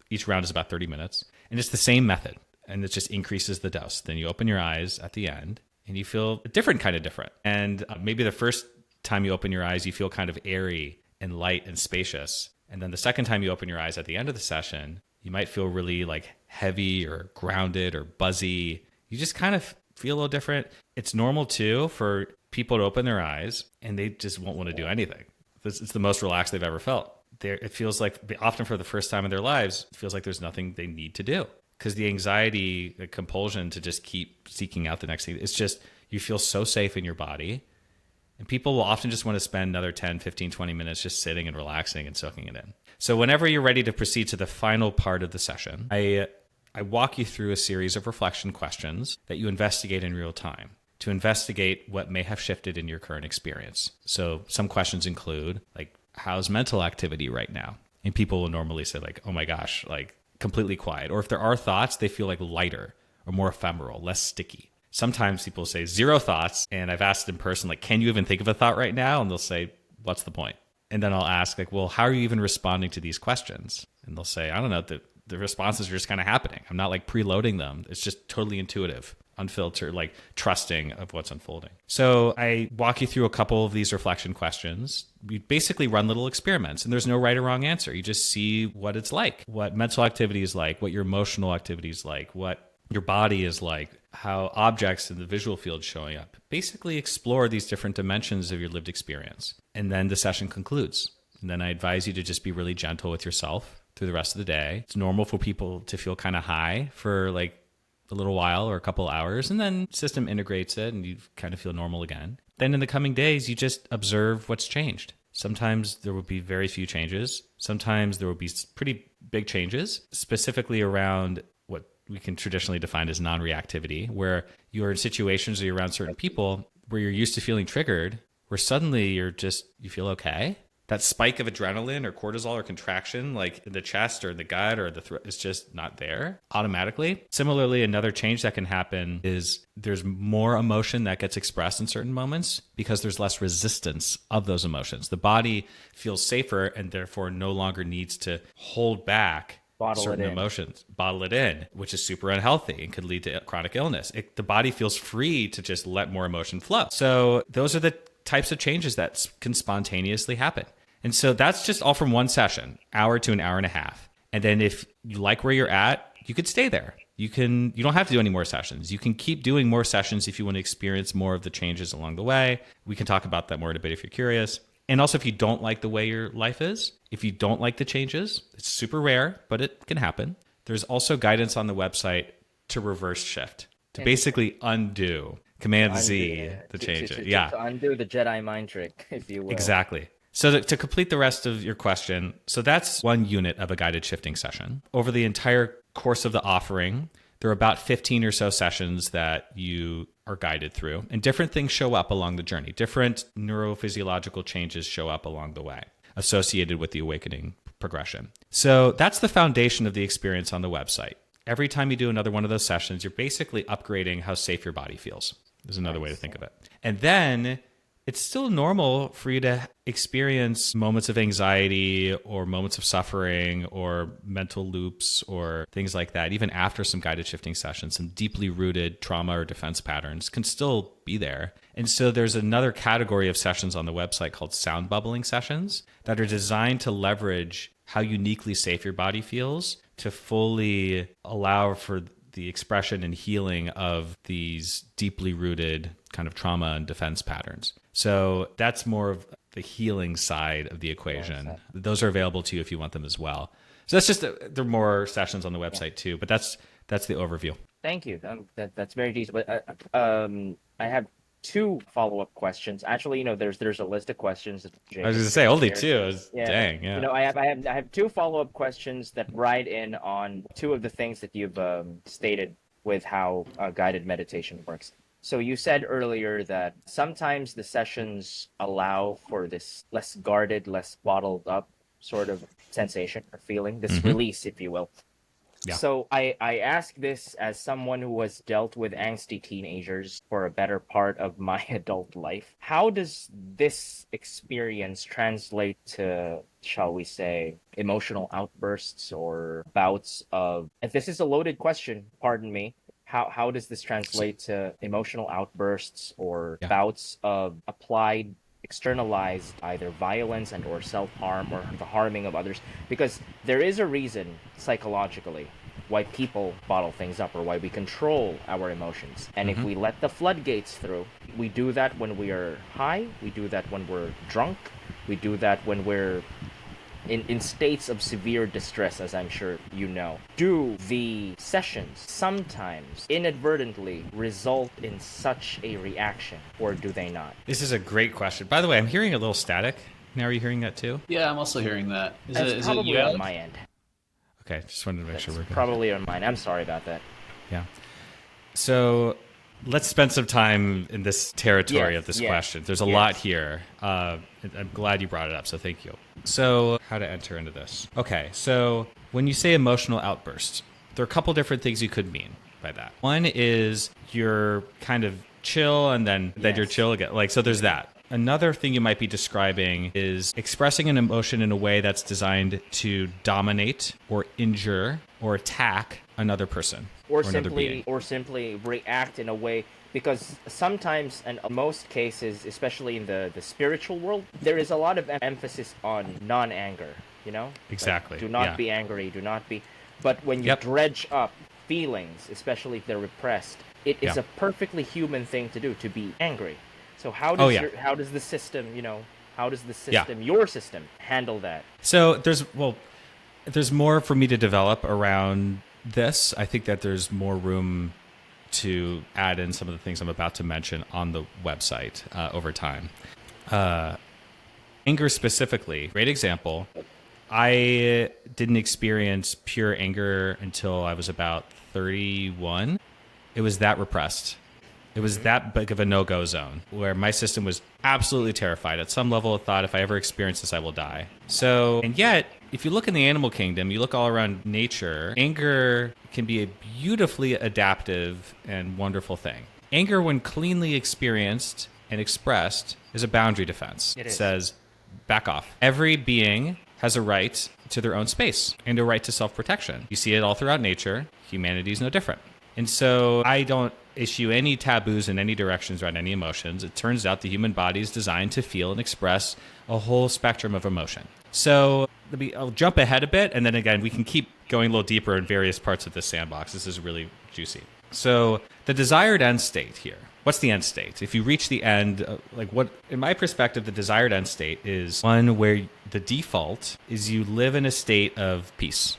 each round is about 30 minutes, and it's the same method, and it just increases the dose. Then you open your eyes at the end, and you feel a different kind of different. And maybe the first time you open your eyes, you feel kind of airy. and light and spacious. And then the second time you open your eyes at the end of the session, you might feel really like heavy or grounded or buzzy. You just kind of feel a little different. It's normal too for people to open their eyes and they just won't want to do anything. It's the most relaxed they've ever felt. It feels like, often for the first time in their lives, it feels like there's nothing they need to do. Because the anxiety, the compulsion to just keep seeking out the next thing, it's just, you feel so safe in your body. And people will often just want to spend another 10, 15, 20 minutes just sitting and relaxing and soaking it in. So whenever you're ready to proceed to the final part of the session, I walk you through a series of reflection questions that you investigate in real time to investigate what may have shifted in your current experience. So some questions include, like, how's mental activity right now? And people will normally say, like, oh my gosh, like completely quiet. Or if there are thoughts, they feel like lighter or more ephemeral, less sticky. Sometimes people say zero thoughts. And I've asked in person, like, can you even think of a thought right now? And they'll say, what's the point? And then I'll ask, like, well, how are you even responding to these questions? And they'll say, I don't know, the responses are just kind of happening. I'm not like preloading them. It's just totally intuitive, unfiltered, like trusting of what's unfolding. So I walk you through a couple of these reflection questions. We basically run little experiments, and there's no right or wrong answer. You just see what it's like, what mental activity is like, what your emotional activity is like, what your body is like, how objects in the visual field showing up. Basically explore these different dimensions of your lived experience. And then the session concludes. And then I advise you to just be really gentle with yourself through the rest of the day. It's normal for people to feel kind of high for like a little while or a couple hours, and then system integrates it and you kind of feel normal again. Then in the coming days, you just observe what's changed. Sometimes there will be very few changes. Sometimes there will be pretty big changes, specifically around what we can traditionally define as non-reactivity, where you're in situations or you're around certain people where you're used to feeling triggered, where suddenly you feel okay. That spike of adrenaline or cortisol or contraction, like in the chest or in the gut or the throat, is just not there automatically. Similarly, another change that can happen is there's more emotion that gets expressed in certain moments because there's less resistance of those emotions. The body feels safer and therefore no longer needs to hold back certain emotions, bottle it in, which is super unhealthy and could lead to chronic illness. The body feels free to just let more emotion flow. So those are the types of changes that can spontaneously happen. And so that's just all from one session, hour to an hour and a half. And then if you like where you're at, you could stay there. You don't have to do any more sessions. You can keep doing more sessions if you want to experience more of the changes along the way. We can talk about that more in a bit if you're curious. And also, if you don't like the way your life is, if you don't like the changes, it's super rare, but it can happen. There's also guidance on the website to reverse shift, to basically undo. Command Z to change it. Yeah. To undo the Jedi mind trick, if you will. Exactly. So to complete the rest of your question, so that's one unit of a guided shifting session. Over the entire course of the offering, there are about 15 or so sessions that you are guided through, and different things show up along the journey. Different neurophysiological changes show up along the way associated with the awakening progression. So that's the foundation of the experience on the website. Every time you do another one of those sessions, you're basically upgrading how safe your body feels. There's another way to think of it. And then it's still normal for you to experience moments of anxiety or moments of suffering or mental loops or things like that. Even after some guided shifting sessions, some deeply rooted trauma or defense patterns can still be there. And so there's another category of sessions on the website called sound bubbling sessions that are designed to leverage how uniquely safe your body feels to fully allow for the expression and healing of these deeply rooted kind of trauma and defense patterns. So that's more of the healing side of the equation. Those are available to you if you want them as well. So that's just, there are more sessions on the website too, but that's the overview. Thank you. That's very detailed. But I have two follow-up questions. Actually, there's a list of questions. I was going to say only two. Dang, yeah. I have two follow-up questions that ride in on two of the things that you've stated with how guided meditation works. So you said earlier that sometimes the sessions allow for this less guarded, less bottled up sort of sensation or feeling, this release, if you will. Yeah. So I ask this as someone who has dealt with angsty teenagers for a better part of my adult life. How does this experience translate to, shall we say, emotional outbursts or bouts of, if this is a loaded question, pardon me, how does this translate to emotional outbursts or bouts of applied externalized either violence and or self-harm or the harming of others, because there is a reason psychologically why people bottle things up or why we control our emotions. And if we let the floodgates through, we do that when we are high, we do that when we're drunk, we do that when we're in states of severe distress, as I'm sure you know. Do the sessions sometimes inadvertently result in such a reaction, or do they not? This is a great question. By the way, I'm hearing a little static. Now, are you hearing that too? Yeah, I'm also hearing that. That's probably on my end. Okay, just wanted to make sure we're good. Probably on mine. I'm sorry about that. Yeah. So let's spend some time in this territory Yes, of this yes, question. There's a yes. lot here. I'm glad you brought it up, so thank you. So how to enter into this. Okay, so when you say emotional outbursts, there are a couple different things you could mean by that. One is you're kind of chill and then you're chill again. Like, so there's that. Another thing you might be describing is expressing an emotion in a way that's designed to dominate or injure or attack another person or another being. Or simply react in a way, because sometimes, and most cases, especially in the spiritual world, there is a lot of emphasis on non-anger, you know? Exactly. Like, do not be angry, do not be... But when you dredge up feelings, especially if they're repressed, it is a perfectly human thing to do, to be angry. So how does the system, your system, handle that? So there's more for me to develop around this. I think that there's more room to add in some of the things I'm about to mention on the website over time. Anger specifically, great example. I didn't experience pure anger until I was about 31. It was that repressed. It was that big of a no-go zone where my system was absolutely terrified. At some level, it thought, if I ever experience this, I will die. So, and yet, if you look in the animal kingdom, you look all around nature, anger can be a beautifully adaptive and wonderful thing. Anger, when cleanly experienced and expressed, is a boundary defense. It says, back off. Every being has a right to their own space and a right to self-protection. You see it all throughout nature. Humanity is no different. And so I don't issue any taboos in any directions around any emotions. It turns out the human body is designed to feel and express a whole spectrum of emotion. So I'll jump ahead a bit, and then again, we can keep going a little deeper in various parts of this sandbox. This is really juicy. So the desired end state here. What's the end state? If you reach the end, in my perspective, the desired end state is one where the default is you live in a state of peace,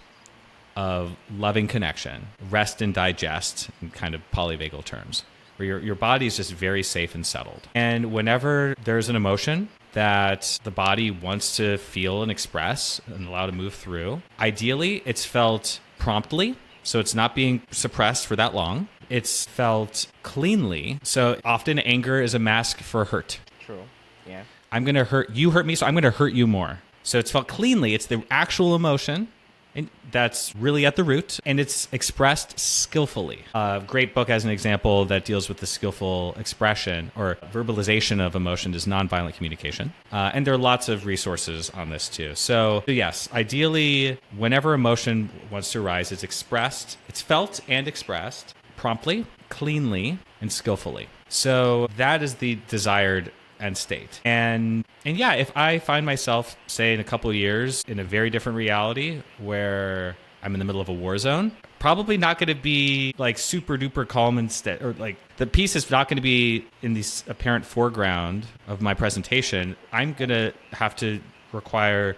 of loving connection, rest and digest in kind of polyvagal terms, where your body is just very safe and settled. And whenever there's an emotion that the body wants to feel and express and allow to move through, ideally it's felt promptly, so it's not being suppressed for that long. It's felt cleanly, so often anger is a mask for hurt. True, yeah. I'm going to hurt you, hurt me, so I'm going to hurt you more. So it's felt cleanly. It's the actual emotion. And that's really at the root, and it's expressed skillfully. A great book as an example that deals with the skillful expression or verbalization of emotion is nonviolent communication. And there are lots of resources on this too. So yes, ideally, whenever emotion wants to arise, it's expressed, it's felt and expressed promptly, cleanly, and skillfully. So that is the desired end state. And yeah, if I find myself, say, in a couple of years in a very different reality where I'm in the middle of a war zone, probably not going to be like super duper calm instead, or like the peace is not going to be in the apparent foreground of my presentation. I'm going to have to require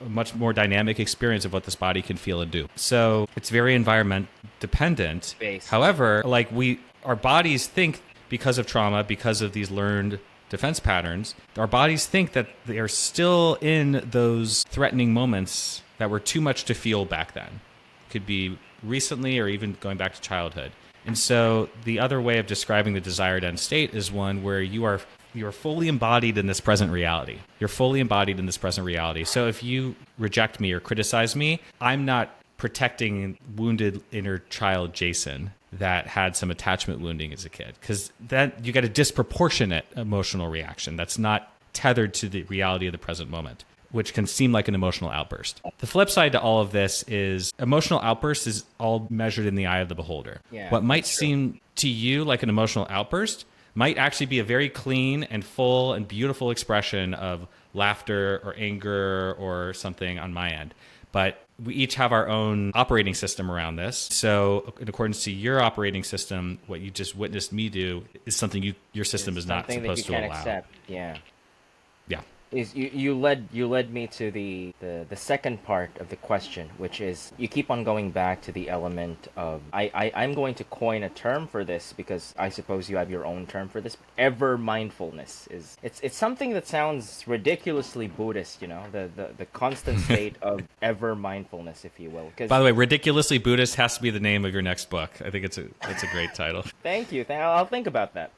a much more dynamic experience of what this body can feel and do. So it's very environment dependent. However, our bodies think, because of trauma, because of these learned defense patterns, our bodies think that they are still in those threatening moments that were too much to feel back then. Could be recently or even going back to childhood. And so the other way of describing the desired end state is one where you are fully embodied in this present reality. You're fully embodied in this present reality. So if you reject me or criticize me, I'm not protecting wounded inner child Jason that had some attachment wounding as a kid, because then you get a disproportionate emotional reaction that's not tethered to the reality of the present moment, which can seem like an emotional outburst. The flip side to all of this is emotional outburst is all measured in the eye of the beholder. Yeah, what might seem to you like an emotional outburst might actually be a very clean and full and beautiful expression of laughter or anger or something on my end. But we each have our own operating system around this. So in accordance to your operating system, what you just witnessed me do is something your system is not supposed to allow. Accept. Yeah. Yeah. Is you led me to the second part of the question, which is you keep on going back to the element of I'm going to coin a term for this because I suppose you have your own term for this. Ever mindfulness it's something that sounds ridiculously Buddhist, the constant state of ever mindfulness, if you will. By the way, ridiculously Buddhist has to be the name of your next book. I think it's a great title. Thank you. I'll think about that.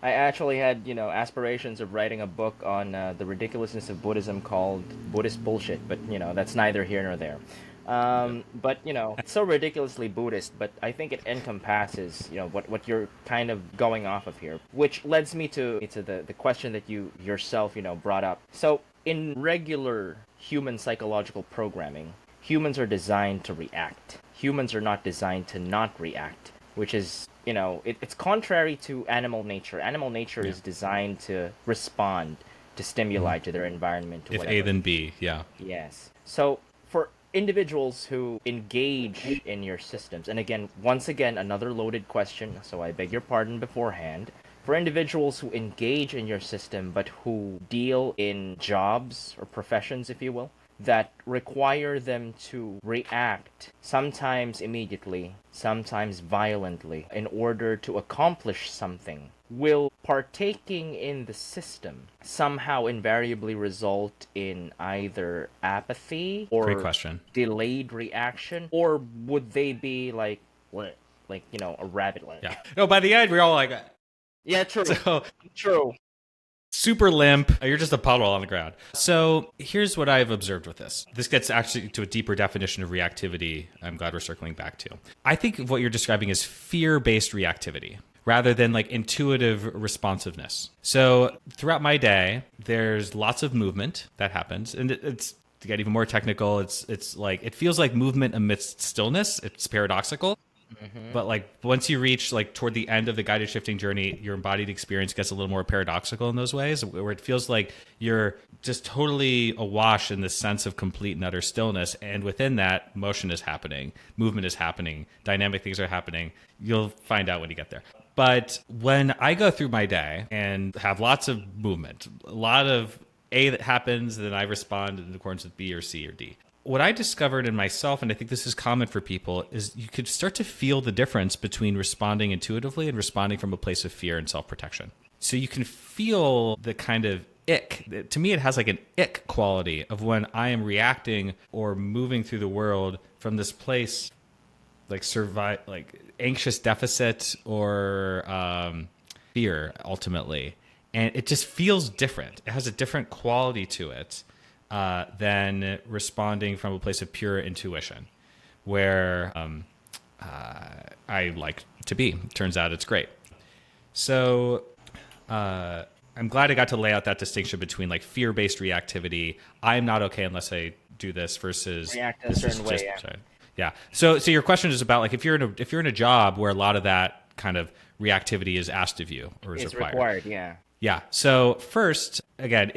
I actually had, aspirations of writing a book on the ridiculousness of Buddhism called Buddhist Bullshit, but, that's neither here nor there. But, it's so ridiculously Buddhist, but I think it encompasses, what you're kind of going off of here, which leads me to the question that you yourself, brought up. So, in regular human psychological programming, humans are designed to react. Humans are not designed to not react, which is... it's contrary to animal nature. Animal nature is designed to respond to stimuli, to their environment. If A, then B, yeah. Yes. So for individuals who engage in your systems, and once again, another loaded question, so I beg your pardon beforehand. For individuals who engage in your system, but who deal in jobs or professions, if you will, that require them to react, sometimes immediately, sometimes violently, in order to accomplish something, will partaking in the system somehow invariably result in either apathy or Great question. Delayed reaction? Or would they be like a rabbit? Yeah. No, by the end, we're all like... Yeah, true. So, true. Super limp. You're just a puddle on the ground. So here's what I've observed with this. This gets actually to a deeper definition of reactivity. I'm glad we're circling back to. I think what you're describing is fear-based reactivity rather than like intuitive responsiveness. So throughout my day, there's lots of movement that happens. And it's to get even more technical, it's like it feels like movement amidst stillness. It's paradoxical. Mm-hmm. But like once you reach like toward the end of the guided shifting journey, your embodied experience gets a little more paradoxical in those ways, where it feels like you're just totally awash in this sense of complete and utter stillness. And within that, motion is happening, movement is happening, dynamic things are happening. You'll find out when you get there. But when I go through my day and have lots of movement, a lot of A that happens, then I respond in accordance with B or C or D. What I discovered in myself, and I think this is common for people, is you could start to feel the difference between responding intuitively and responding from a place of fear and self-protection. So you can feel the kind of ick. To me, it has like an ick quality of when I am reacting or moving through the world from this place, like anxious deficit or fear, ultimately. And it just feels different. It has a different quality to it. Than responding from a place of pure intuition, where I like to be. Turns out it's great. So I'm glad I got to lay out that distinction between like fear-based reactivity. I'm not okay unless I do this versus react in a certain way. Yeah. So your question is about like if you're in a job where a lot of that kind of reactivity is asked of you or is required. Yeah. Yeah. So first, again,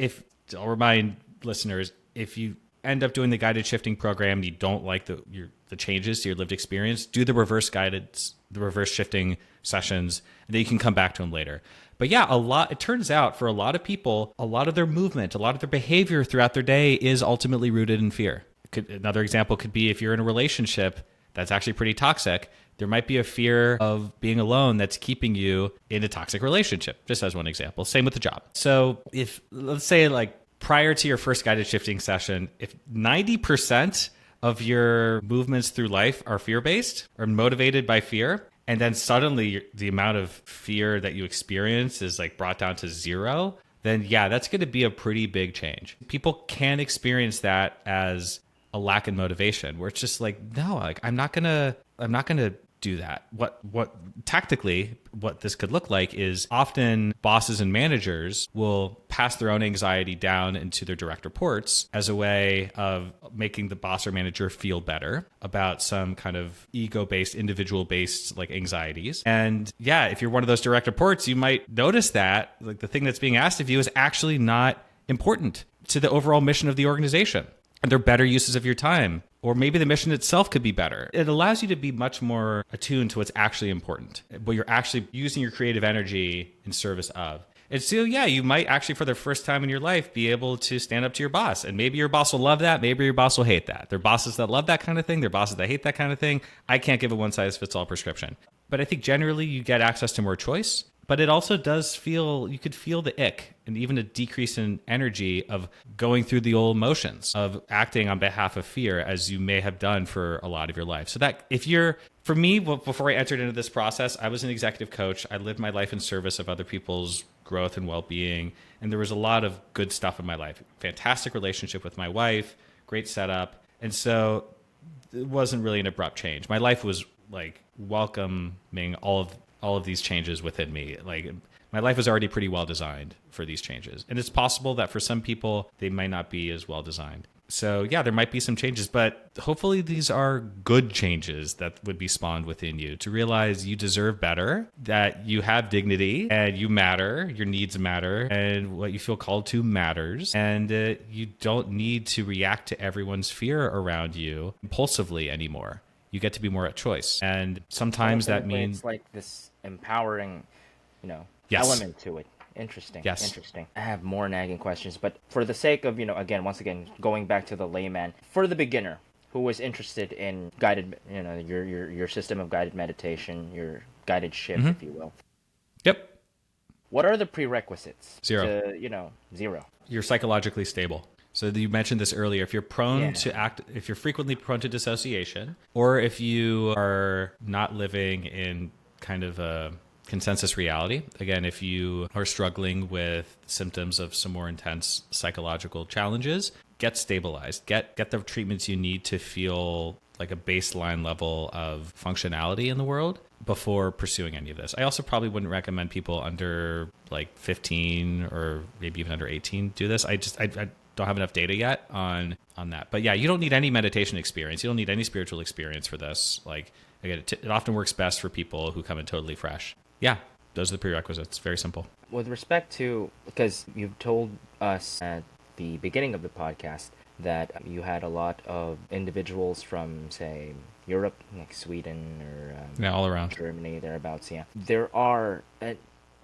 I'll remind listeners, if you end up doing the guided shifting program and you don't like the changes to your lived experience, do the reverse shifting sessions, and then you can come back to them later. But yeah, it turns out for a lot of people, a lot of their movement, a lot of their behavior throughout their day is ultimately rooted in fear. Another example could be if you're in a relationship that's actually pretty toxic, there might be a fear of being alone that's keeping you in a toxic relationship, just as one example. Same with the job. So if, let's say like, prior to your first guided shifting session, if 90% of your movements through life are fear-based or motivated by fear, and then suddenly the amount of fear that you experience is like brought down to zero, then yeah, that's going to be a pretty big change. People can experience that as a lack in motivation, where it's just like, no, like I'm not gonna do that. What tactically, what this could look like is often bosses and managers will pass their own anxiety down into their direct reports as a way of making the boss or manager feel better about some kind of ego-based, individual-based like anxieties. And yeah, if you're one of those direct reports, you might notice that like the thing that's being asked of you is actually not important to the overall mission of the organization. And they're better uses of your time. Or maybe the mission itself could be better. It allows you to be much more attuned to what's actually important, what you're actually using your creative energy in service of. And so, yeah, you might actually, for the first time in your life, be able to stand up to your boss. And maybe your boss will love that. Maybe your boss will hate that. There are bosses that love that kind of thing. There are bosses that hate that kind of thing. I can't give a one-size-fits-all prescription. But I think generally you get access to more choice. But it also does feel, you could feel the ick and even a decrease in energy of going through the old motions of acting on behalf of fear as you may have done for a lot of your life. So that if you're, for me, before I entered into this process, I was an executive coach. I lived my life in service of other people's growth and well-being. And there was a lot of good stuff in my life. Fantastic relationship with my wife, great setup. And so it wasn't really an abrupt change. My life was like welcoming all of these changes within me. Like my life was already pretty well designed for these changes. And it's possible that for some people, they might not be as well designed. So yeah, there might be some changes, but hopefully these are good changes that would be spawned within you to realize you deserve better, that you have dignity and you matter, your needs matter, and what you feel called to matters. And you don't need to react to everyone's fear around you impulsively anymore. You get to be more at choice. And sometimes that means it's like this empowering, Yes. element to it. Interesting. Yes. Interesting. I have more nagging questions, but for the sake of, once again, going back to the layman, for the beginner who was interested in guided, your system of guided meditation, your guided shift, if you will. Yep. What are the prerequisites? Zero. Zero. You're psychologically stable. So you mentioned this earlier. If you're prone to act, if you're frequently prone to dissociation, or if you are not living in kind of a consensus reality, again, if you are struggling with symptoms of some more intense psychological challenges, get stabilized, get the treatments you need to feel like a baseline level of functionality in the world before pursuing any of this. I also probably wouldn't recommend people under like 15 or maybe even under 18 do this. I don't have enough data yet on that. But yeah, you don't need any meditation experience. You don't need any spiritual experience for this. Like, again, it often works best for people who come in totally fresh. Yeah, those are the prerequisites. Very simple. With respect to, because you've told us at the beginning of the podcast that you had a lot of individuals from, say, Europe, like Sweden or all around Germany, thereabouts. Yeah, there are.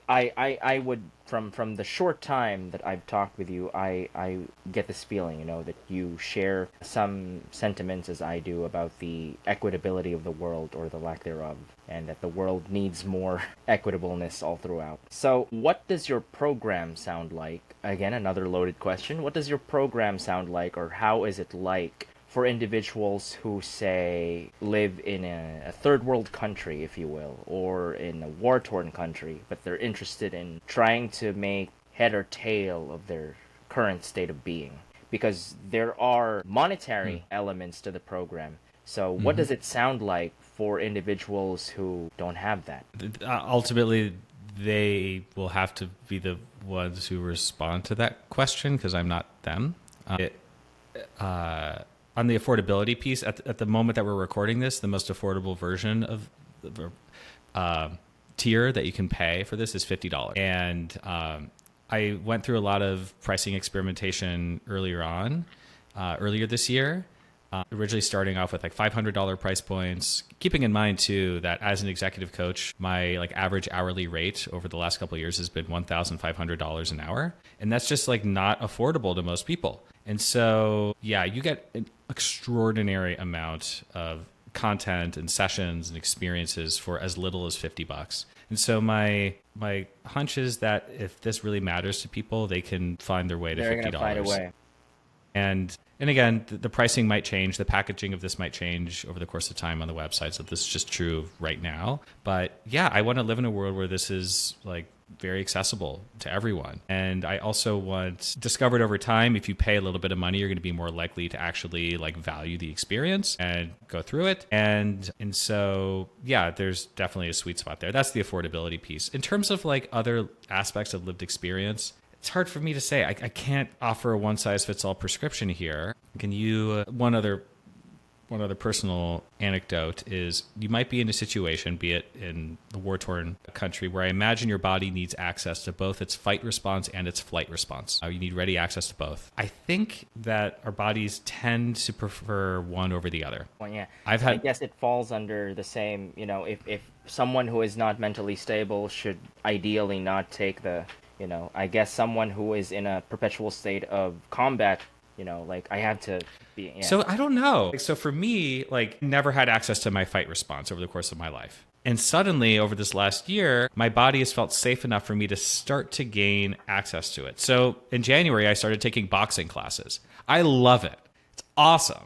I would from the short time that I've talked with you, I get this feeling, that you share some sentiments as I do about the equitability of the world or the lack thereof, and that the world needs more equitableness all throughout. So what does your program sound like? Again, another loaded question. What does your program sound like, or how is it like for individuals who, say, live in a third world country, if you will, or in a war-torn country, but they're interested in trying to make head or tail of their current state of being? Because there are monetary elements to the program. So what does it sound like for individuals who don't have that? Ultimately, they will have to be the ones who respond to that question, because I'm not them. On the affordability piece, at the moment that we're recording this, the most affordable version of the tier that you can pay for this is $50. And I went through a lot of pricing experimentation earlier this year, originally starting off with like $500 price points, keeping in mind too that as an executive coach, my like average hourly rate over the last couple of years has been $1,500 an hour. And that's just like not affordable to most people. And so, yeah, you get an extraordinary amount of content and sessions and experiences for as little as $50. And so my hunch is that if this really matters to people, they can find their way to $50. They're going to find a way. And again, the pricing might change. The packaging of this might change over the course of time on the website. So this is just true right now. But yeah, I want to live in a world where this is like very accessible to everyone. And I also discovered over time, if you pay a little bit of money, you're going to be more likely to actually like value the experience and go through it. And so, yeah, there's definitely a sweet spot there. That's the affordability piece. In terms of like other aspects of lived experience, it's hard for me to say. I can't offer a one size fits all prescription here. Can you, one other personal anecdote is you might be in a situation, be it in the war-torn country, where I imagine your body needs access to both its fight response and its flight response. You need ready access to both. I think that our bodies tend to prefer one over the other. Well, yeah. I guess it falls under the same, if someone who is not mentally stable should ideally not take I guess someone who is in a perpetual state of combat, like I have to be. Yeah. So I don't know. So for me, like never had access to my fight response over the course of my life. And suddenly over this last year, my body has felt safe enough for me to start to gain access to it. So in January, I started taking boxing classes. I love it. It's awesome.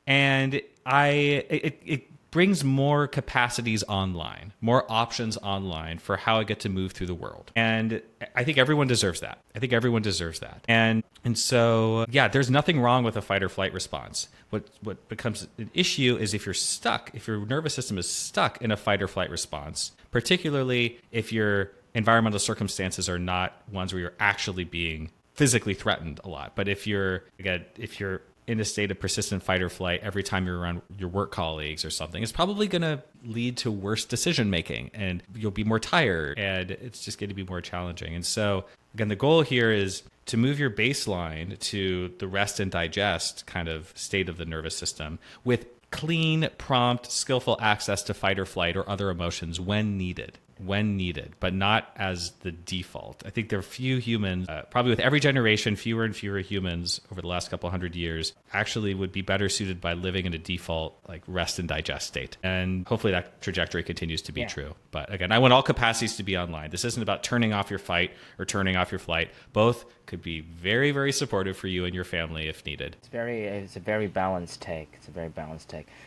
And it brings more capacities online, more options online for how I get to move through the world. And I think everyone deserves that. And so, yeah, there's nothing wrong with a fight or flight response. What becomes an issue is if your nervous system is stuck in a fight or flight response, particularly if your environmental circumstances are not ones where you're actually being physically threatened a lot. But if you're in a state of persistent fight or flight every time you're around your work colleagues or something, it's probably going to lead to worse decision making, and you'll be more tired, and it's just going to be more challenging. And so again, the goal here is to move your baseline to the rest and digest kind of state of the nervous system with clean, prompt, skillful access to fight or flight or other emotions when needed, but not as the default. I think there are few humans, probably with every generation, fewer and fewer humans over the last couple hundred years actually would be better suited by living in a default like rest and digest state. And hopefully that trajectory continues to be true. But again, I want all capacities to be online. This isn't about turning off your fight or turning off your flight. Both could be very, very supportive for you and your family if needed. It's a very balanced take.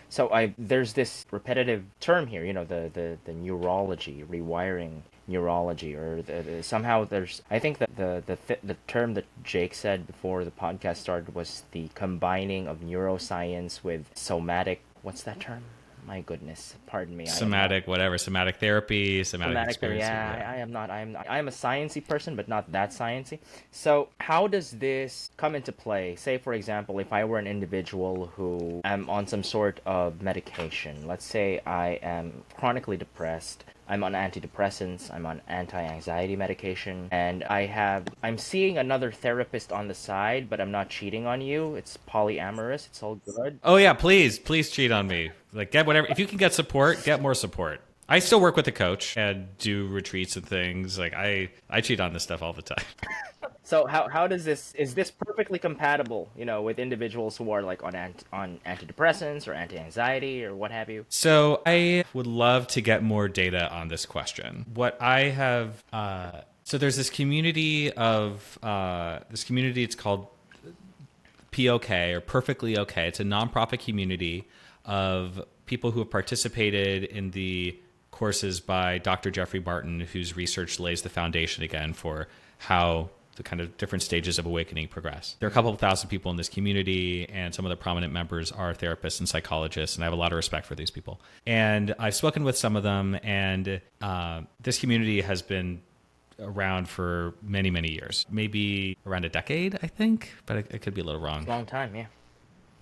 So there's this repetitive term here, the neurology, rewiring neurology, or somehow there's, I think that the term that Jake said before the podcast started was the combining of neuroscience with somatic, what's that term? My goodness, pardon me. Somatic therapy, somatic experience. Yeah, I am a sciencey person, but not that sciencey. So how does this come into play? Say, for example, if I were an individual who am on some sort of medication, let's say I am chronically depressed, I'm on antidepressants, I'm on anti-anxiety medication, and I'm seeing another therapist on the side, but I'm not cheating on you. It's polyamorous. It's all good. Oh yeah, please cheat on me. Like, get whatever. If you can get support, get more support. I still work with a coach and do retreats and things. Like I cheat on this stuff all the time. So how does is this perfectly compatible, with individuals who are like on antidepressants or anti-anxiety or what have you? So I would love to get more data on this question. What I have, so there's this community, it's called POK, or Perfectly Okay. It's a nonprofit community of people who have participated in the courses by Dr. Jeffrey Martin, whose research lays the foundation again for how the kind of different stages of awakening progress. There are a couple of thousand people in this community, and some of the prominent members are therapists and psychologists, and I have a lot of respect for these people. And I've spoken with some of them, and this community has been around for many, many years, maybe around a decade, I think, but it could be a little wrong. It's a long time, yeah.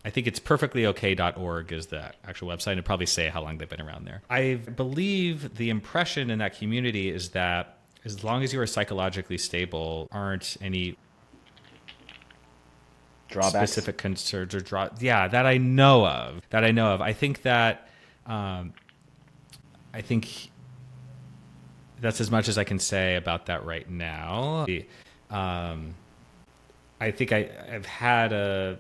I think it's perfectlyok.org is the actual website. It'd probably say how long they've been around there. I believe the impression in that community is that as long as you are psychologically stable, aren't any drawbacks, specific concerns or that I know of. I think that I think that's as much as I can say about that right now. I think I've had a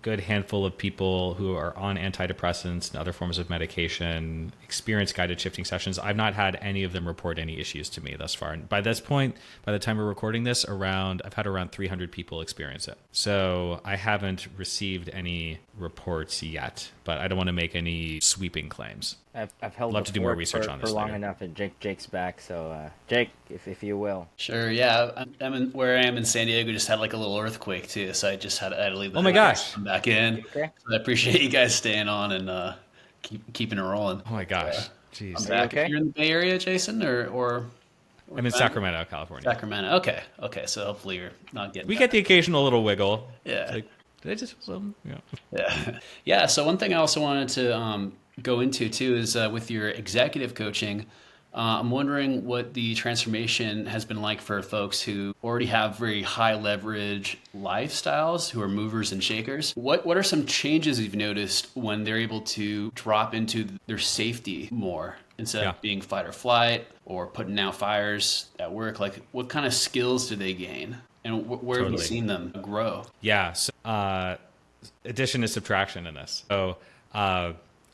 good handful of people who are on antidepressants and other forms of medication experience guided shifting sessions. I've not had any of them report any issues to me thus far. And by this point, by the time we're recording this, I've had around 300 people experience it. So I haven't received any reports yet, but I don't want to make any sweeping claims. I've held Love the to do more fort research on for this long later. enough, and Jake's back. So Jake, if you will. Sure, yeah. I'm in, where I am in San Diego just had like a little earthquake too, so I had to leave the Oh my house and gosh. come back in. You okay? So I appreciate you guys staying on and keeping it rolling. Oh my Uh, gosh. I'm Jeez. Are you back. okay? You're in the Bay Area, Jason, or I'm in Glenn? Sacramento, California. Sacramento. Okay, okay. So hopefully you're not getting We get that. the occasional little wiggle. It's Yeah. like, did I just, yeah. Yeah. Yeah. So one thing I also wanted to go into too is with your executive coaching. I'm wondering what the transformation has been like for folks who already have very high leverage lifestyles, who are movers and shakers. What are some changes you've noticed when they're able to drop into their safety more instead Yeah. of being fight or flight or putting out fires at work? Like, what kind of skills do they gain, and where have you Totally. seen them grow? Yeah. So, addition is subtraction in this. So,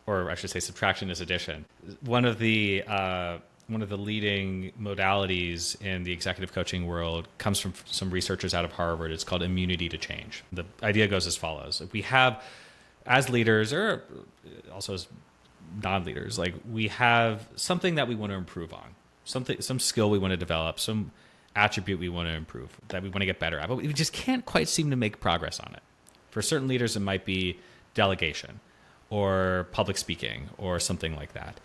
or I should say, subtraction is addition. One of the leading modalities in the executive coaching world comes from some researchers out of Harvard. It's called immunity to change. The idea goes as follows: we have, as leaders, or also as non-leaders, like we have something that we want to improve on, some skill we want to develop, some attribute we want to improve, that we want to get better at, but we just can't quite seem to make progress on it. For certain leaders, it might be delegation or public speaking or something like that.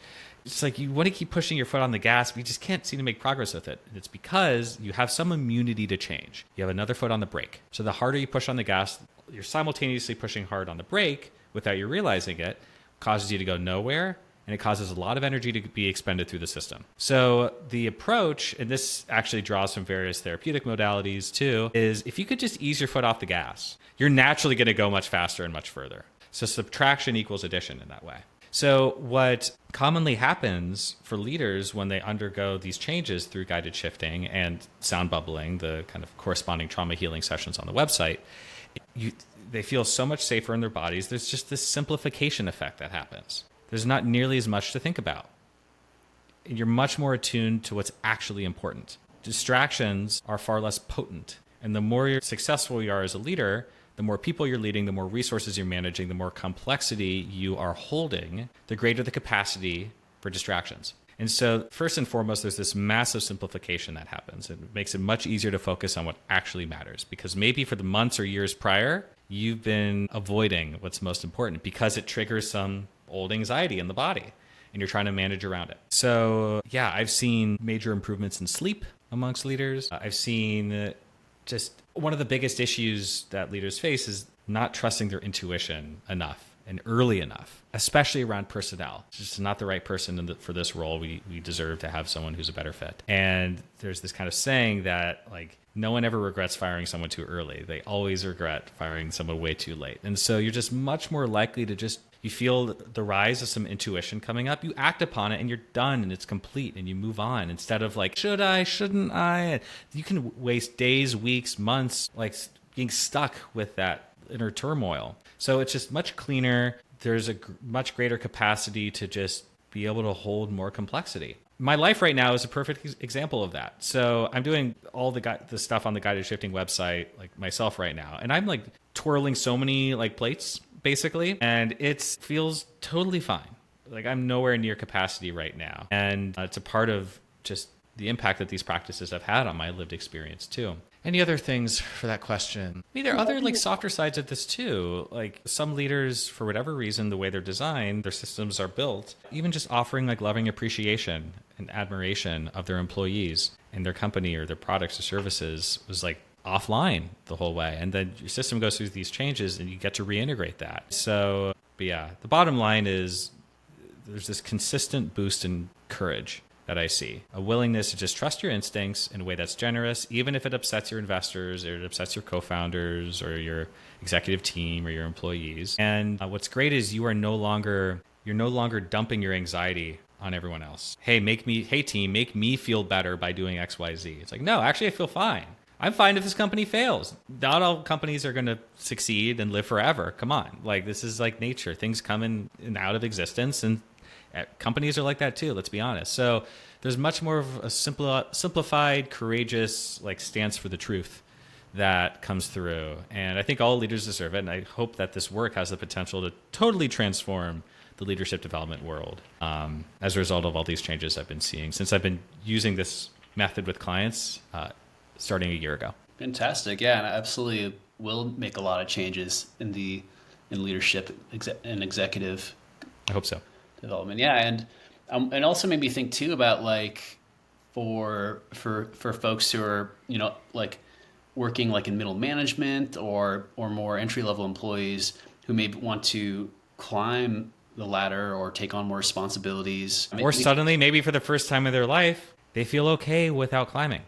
It's like you want to keep pushing your foot on the gas, but you just can't seem to make progress with it. And it's because you have some immunity to change. You have another foot on the brake. So the harder you push on the gas, you're simultaneously pushing hard on the brake without you realizing it, causes you to go nowhere, and it causes a lot of energy to be expended through the system. So the approach, and this actually draws from various therapeutic modalities too, is if you could just ease your foot off the gas, you're naturally going to go much faster and much further. So subtraction equals addition in that way. So what commonly happens for leaders when they undergo these changes through guided shifting and sound bubbling, the kind of corresponding trauma healing sessions on the website, they feel so much safer in their bodies. There's just this simplification effect that happens. There's not nearly as much to think about. You're much more attuned to what's actually important. Distractions are far less potent. And the more successful you are as a leader, the more people you're leading, the more resources you're managing, the more complexity you are holding, the greater the capacity for distractions. And so first and foremost, there's this massive simplification that happens. It makes it much easier to focus on what actually matters, because maybe for the months or years prior, you've been avoiding what's most important because it triggers some old anxiety in the body and you're trying to manage around it. So yeah, I've seen major improvements in sleep amongst leaders. I've seen just one of the biggest issues that leaders face is not trusting their intuition enough and early enough, especially around personnel. It's just not the right person for this role. We deserve to have someone who's a better fit. And there's this kind of saying that like no one ever regrets firing someone too early. They always regret firing someone way too late. And so you're just much more likely to you feel the rise of some intuition coming up, you act upon it and you're done and it's complete and you move on instead of like, should I, shouldn't I? You can waste days, weeks, months, like being stuck with that inner turmoil. So it's just much cleaner. There's a much greater capacity to just be able to hold more complexity. My life right now is a perfect example of that. So I'm doing all the stuff on the guided shifting website, like myself right now. And I'm like twirling so many like plates basically. And it feels totally fine. Like I'm nowhere near capacity right now. And it's a part of just the impact that these practices have had on my lived experience too. Any other things for that question? I mean, there are other like softer sides of this too. Like some leaders, for whatever reason, the way they're designed, their systems are built, even just offering like loving appreciation and admiration of their employees and their company or their products or services was like offline the whole way. And then your system goes through these changes and you get to reintegrate that. So, but yeah, the bottom line is there's this consistent boost in courage that I see. A willingness to just trust your instincts in a way that's generous, even if it upsets your investors or it upsets your co-founders or your executive team or your employees. And what's great is you're no longer dumping your anxiety on everyone else. Hey team, make me feel better by doing X, Y, Z. It's like, no, actually I feel fine. I'm fine if this company fails. Not all companies are going to succeed and live forever. Come on. Like this is like nature. Things come in and out of existence and companies are like that too, let's be honest. So there's much more of a simplified, courageous like stance for the truth that comes through. And I think all leaders deserve it. And I hope that this work has the potential to totally transform the leadership development world as a result of all these changes I've been seeing since I've been using this method with clients starting a year ago. Fantastic. Yeah, and I absolutely will make a lot of changes in leadership and executive I hope so. development. Yeah, and also made me think too about like for folks who are like working like in middle management or more entry level employees who may want to climb the ladder or take on more responsibilities. Or suddenly, maybe for the first time in their life, they feel okay without climbing.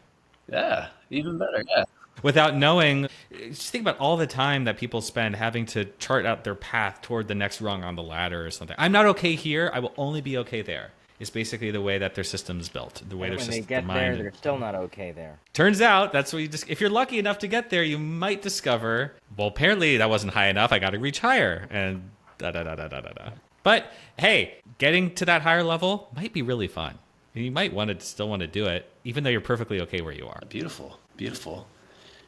Yeah, even better. Yeah. Without knowing, just think about all the time that people spend having to chart out their path toward the next rung on the ladder or something. I'm not okay here. I will only be okay there. It's basically the way that their system's built. The way And their when they system, get their there, mind. they're still not okay there. Turns out that's what you just. If you're lucky enough to get there, you might discover. Well, apparently that wasn't high enough. I got to reach higher, and da da da da da da da. But hey, getting to that higher level might be really fun. You might still want to do it, even though you're perfectly okay where you are. Beautiful, beautiful.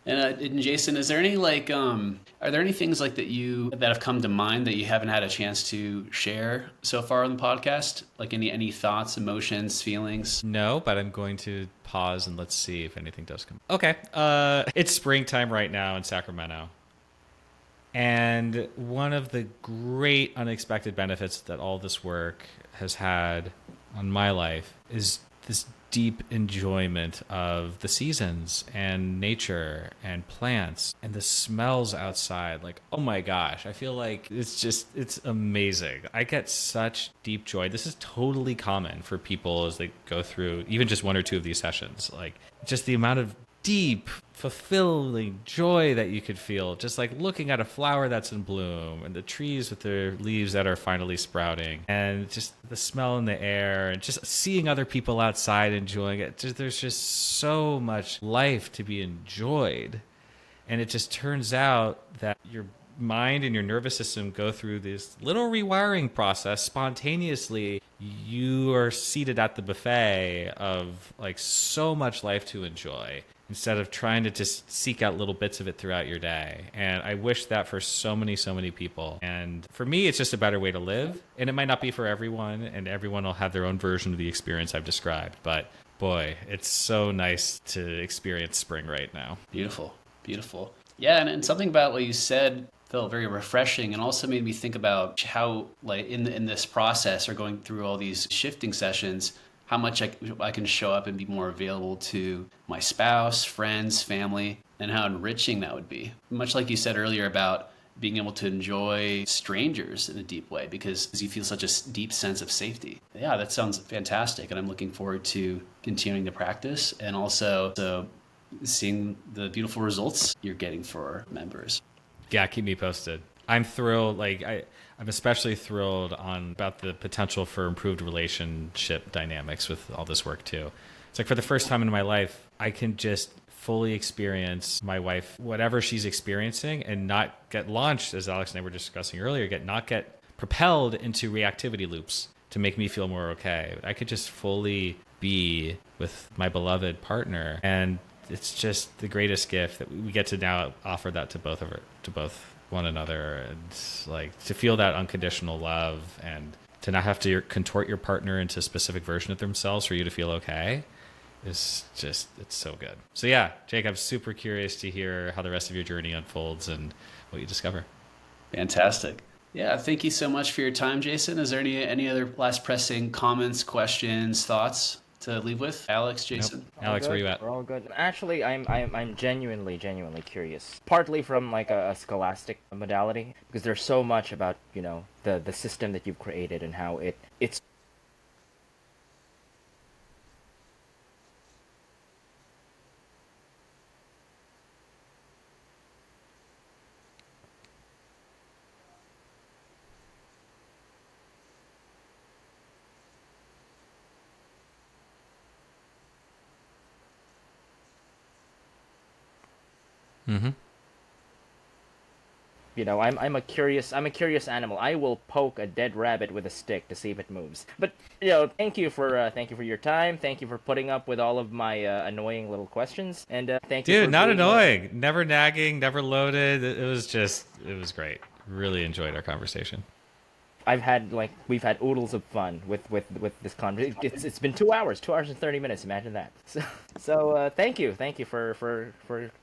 And Jason, is there any are there any things like that have come to mind that you haven't had a chance to share so far on the podcast? Like any thoughts, emotions, feelings? No, but I'm going to pause and let's see if anything does come. Okay. It's springtime right now in Sacramento. And one of the great unexpected benefits that all this work has had on my life is this deep enjoyment of the seasons and nature and plants and the smells outside. Like, oh my gosh, I feel like it's amazing. I get such deep joy. This is totally common for people as they go through even just one or two of these sessions. Like, just the amount of deep, fulfilling joy that you could feel just like looking at a flower that's in bloom and the trees with their leaves that are finally sprouting and just the smell in the air and just seeing other people outside enjoying it. There's just so much life to be enjoyed. And it just turns out that your mind and your nervous system go through this little rewiring process spontaneously. You are seated at the buffet of like so much life to enjoy, instead of trying to just seek out little bits of it throughout your day. And I wish that for so many people. And for me, it's just a better way to live. And it might not be for everyone, and everyone will have their own version of the experience I've described. But boy, it's so nice to experience spring right now. Beautiful, beautiful. Yeah, and something about what you said felt very refreshing, and also made me think about how, like, in this process or going through all these shifting sessions, how much I can show up and be more available to my spouse, friends, family, and how enriching that would be. Much like you said earlier about being able to enjoy strangers in a deep way because you feel such a deep sense of safety. Yeah, that sounds fantastic, and I'm looking forward to continuing to practice and also seeing the beautiful results you're getting for members. Yeah, keep me posted. I'm thrilled. I'm especially thrilled about the potential for improved relationship dynamics with all this work too. It's like for the first time in my life, I can just fully experience my wife, whatever she's experiencing, and not get launched, as Alex and I were discussing earlier, not get propelled into reactivity loops to make me feel more okay. I could just fully be with my beloved partner, and it's just the greatest gift that we get to now offer that to both one another, and like to feel that unconditional love and to not have to contort your partner into a specific version of themselves for you to feel okay is just, it's so good. So yeah, Jake, I'm super curious to hear how the rest of your journey unfolds and what you discover. Fantastic. Yeah, thank you so much for your time, Jason. Is there any other last pressing comments, questions, thoughts to leave with? Alex, Jason? Nope. Alex, where are you at? We're all good. Actually, I'm genuinely curious. Partly from like a scholastic modality, because there's so much about, the system that you've created and how it's Mm-hmm. I'm a curious animal. I will poke a dead rabbit with a stick to see if it moves. But thank you for your time. Thank you for putting up with all of my annoying little questions. And thank you. Dude, not annoying. Never nagging. Never loaded. It was great. Really enjoyed our conversation. I've had like we've had oodles of fun with this conversation. It's been 2 hours, 2 hours and 30 minutes. Imagine that. So thank you for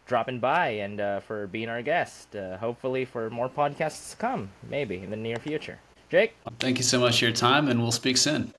dropping by and for being our guest. Hopefully for more podcasts to come, maybe in the near future. Jake. Thank you so much for your time, and we'll speak soon.